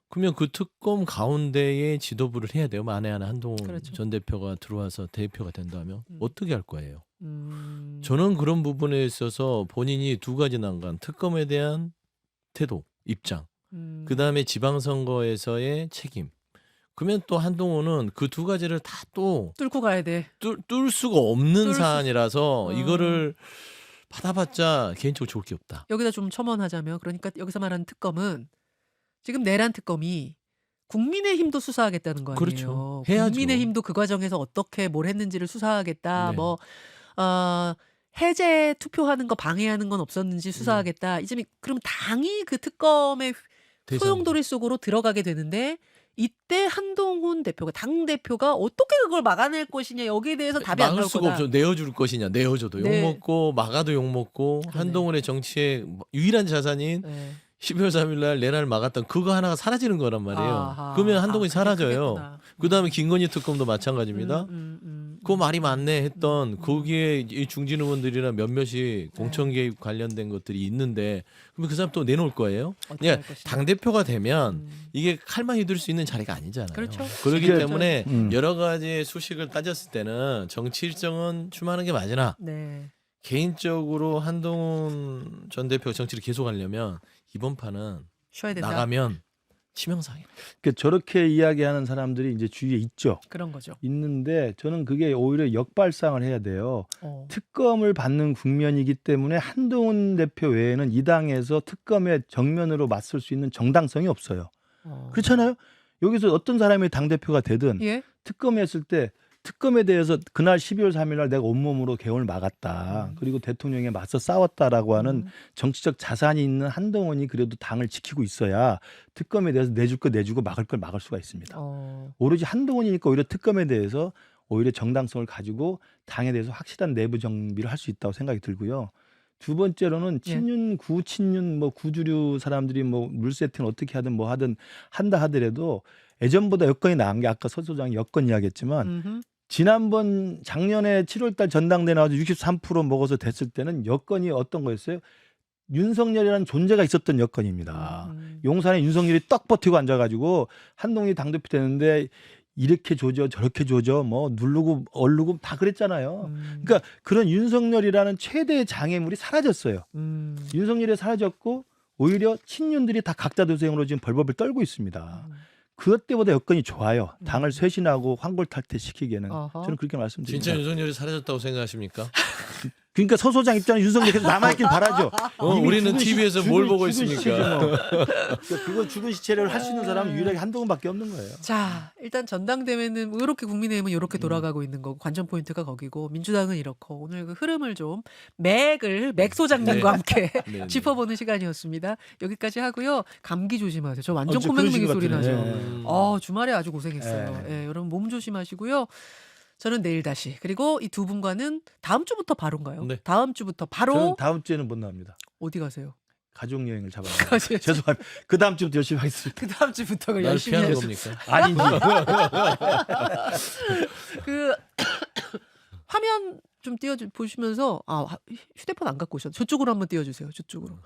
그러면 그 특검 가운데에 지도부를 해야 돼요. 만에 하나 한동훈 그렇죠. 전 대표가 들어와서 대표가 된다면 어떻게 할 거예요? 음. 저는 그런 부분에 있어서 본인이 두 가지 난간, 특검에 대한 태도, 입장, 그 다음에 지방선거에서의 책임. 그러면 또 한동훈은 그 두 가지를 다 또 뚫고 가야 돼. 뚫을 수가 없는 뚫을 수- 사안이라서 이거를 받아봤자 개인적으로 좋을 게 없다. 여기다 좀 첨언하자면 그러니까 여기서 말하는 특검은 지금 내란 특검이 국민의힘도 수사하겠다는 거 아니에요. 그렇죠. 해야죠. 국민의힘도 그 과정에서 어떻게 뭘 했는지를 수사하겠다. 네. 뭐 해제 투표하는 거 방해하는 건 없었는지 수사하겠다. 이제 그럼 당이 그 특검의 대상이죠. 소용돌이 속으로 들어가게 되는데 이때 한동훈 대표가 당 대표가 어떻게 그걸 막아낼 것이냐 여기에 대해서 답이 안 막을 나올 수가 거다. 없죠. 내어줄 것이냐. 내어줘도 네. 욕먹고 막아도 욕먹고 그러네. 한동훈의 정치의 유일한 자산인 네. 12월 3일 날 내란을 막았던 그거 하나가 사라지는 거란 말이에요. 아하. 그러면 한동훈이 그게 사라져요. 크겠구나. 그다음에 김건희 특검도 마찬가지입니다. 그 말이 맞네 했던 거기에 이 중진 의원들이나 몇몇이 공천 개입 관련된 것들이 있는데 그러면 그 사람 또 내놓을 거예요? 어떻게 할 그러니까 것이냐. 당 대표가 되면 이게 칼만 휘둘 수 있는 자리가 아니잖아요. 그렇죠. 그렇기 그게- 때문에 음. 여러 가지 수식을 따졌을 때는 정치 일정은 출마하는 게 맞으나 네. 개인적으로 한동훈 전 대표가 정치를 계속하려면 이번 판은 쉬어야 된다. 나가면 치명상이에요. 그러니까 저렇게 이야기하는 사람들이 이제 주위에 있죠. 그런 거죠. 있는데 저는 그게 오히려 역발상을 해야 돼요. 특검을 받는 국면이기 때문에 한동훈 대표 외에는 이 당에서 특검에 정면으로 맞설 수 있는 정당성이 없어요. 그렇잖아요. 여기서 어떤 사람이 당대표가 되든 예? 특검에 했을 때 특검에 대해서 그날 12월 3일 날 내가 온몸으로 개헌을 막았다. 그리고 대통령에 맞서 싸웠다라고 하는 정치적 자산이 있는 한동훈이 그래도 당을 지키고 있어야 특검에 대해서 내줄 거 내주고 막을 걸 막을 수가 있습니다. 오로지 한동훈이니까 오히려 특검에 대해서 오히려 정당성을 가지고 당에 대해서 확실한 내부 정비를 할 수 있다고 생각이 들고요. 두 번째로는 친윤, 구친윤, 뭐 구주류 사람들이 뭐 룰 세팅 어떻게 하든 뭐 하든 한다 하더라도 예전보다 여건이 나은 게 아까 서 소장이 여건 이야기했지만 지난번 작년에 7월달 전당대 나와서 63% 먹어서 됐을 때는 여건이 어떤 거였어요? 윤석열이라는 존재가 있었던 여건입니다. 용산에 윤석열이 떡 버티고 앉아가지고 한동훈이 당대표 되는데 이렇게 조져 저렇게 조져 뭐 누르고 얼르고 다 그랬잖아요. 그러니까 그런 윤석열이라는 최대의 장애물이 사라졌어요. 윤석열이 사라졌고 오히려 친윤들이 다 각자 도생으로 지금 벌벌벌 떨고 있습니다. 그것 때보다 여건이 좋아요. 당을 쇄신하고 환골탈퇴시키기에는 저는 그렇게 말씀드립니다. 진짜 윤석열이 사라졌다고 생각하십니까? 그러니까 서 소장 입장에 윤석열이 계속 남아있길 바라죠. 이미 우리는 죽은 TV에서 뭘 보고 있습니까? 시체지 뭐. 그러니까 그거 죽은 시체를 할 수 있는 사람은 유일하게 한동훈밖에 없는 거예요. 자, 일단 전당대회는 이렇게 국민의힘은 이렇게 돌아가고 있는 거고 관전 포인트가 거기고 민주당은 이렇고 오늘 그 흐름을 좀 맥 소장님과 네. 함께 네, 네. 짚어보는 시간이었습니다. 여기까지 하고요. 감기 조심하세요. 저 완전 저 코맹맹이 그러신 것 소리 나죠. 같아요. 주말에 아주 고생했어요. 네. 여러분 몸 조심하시고요. 저는 내일 다시 그리고 이 두 분과는 다음 주부터 바로인가요? 네. 다음 주부터 바로 저는 다음 주에는 못 나옵니다. 어디 가세요? 가족 여행을 잡아요. 죄송합니다. 그 다음 주부터 열심히 하겠습니다. 그 다음 주부터가 날 열심히 피하는 하겠습니다. 겁니까? 아니지. 그 화면 좀 보시면서 휴대폰 안 갖고 오셨죠? 저쪽으로 한번 띄워주세요. 저쪽으로.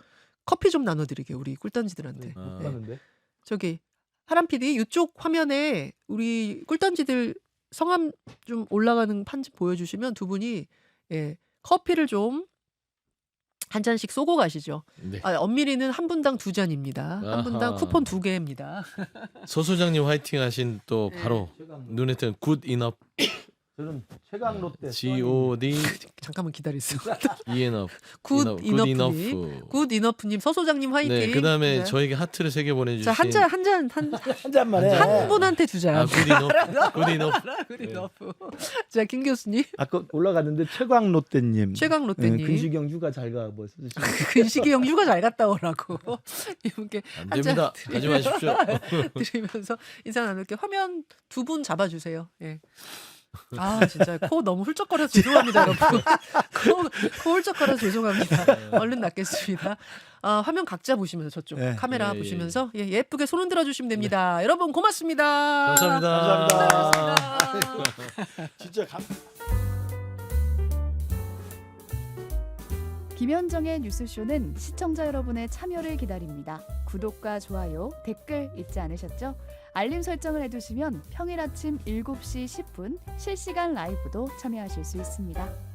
커피 좀 나눠드리게 우리 꿀단지들한테. 아. 하는데 저기 하람 PD 이쪽 화면에 우리 꿀단지들 성함 좀 올라가는 판 좀 보여주시면 두 분이 커피를 좀 한 잔씩 쏘고 가시죠. 네. 엄밀히는 한 분당 2잔입니다. 한 분당 아하. 쿠폰 2개입니다. 소 소장님 화이팅 하신 또 네. 바로 눈에 띄는 굿 인업 저는 최강 롯데 G.O.D. 잠깐만 기다리세요. 이인업 굿 굿 이너프님, 이너프. 굿 이너프님, 서 소장님 화이팅. 네, 그다음에 네. 저에게 하트를 3개 보내주신 자, 한 잔만 해. 분한테 2잔. 굿 이너프 굿 이너프. 굿 이너프. 자, 김 교수님, 아까 올라갔는데 최강 롯데님. 최강 롯데님. 근시경 휴가 잘 가. 뭐 쓰시죠? 근식이 형 휴가 잘 갔다 오라고 이분께 안 한 잔 됩니다. 하지 마십시오. 드리면서 인사 나눌게. 화면 2분 잡아주세요. 예. 진짜 코 너무 훌쩍거려서 죄송합니다, 여러분. 코 훌쩍거려서 죄송합니다. 얼른 낫겠습니다. 화면 각자 보시면서 저쪽 네. 카메라 예, 보시면서 예쁘게 손 흔들어 주시면 됩니다. 여러분 고맙습니다. 감사합니다. 감사합니다. 진짜 김현정의 뉴스쇼는 시청자 여러분의 참여를 기다립니다. 구독과 좋아요, 댓글 잊지 않으셨죠? 알림 설정을 해두시면 평일 아침 7시 10분 실시간 라이브도 참여하실 수 있습니다.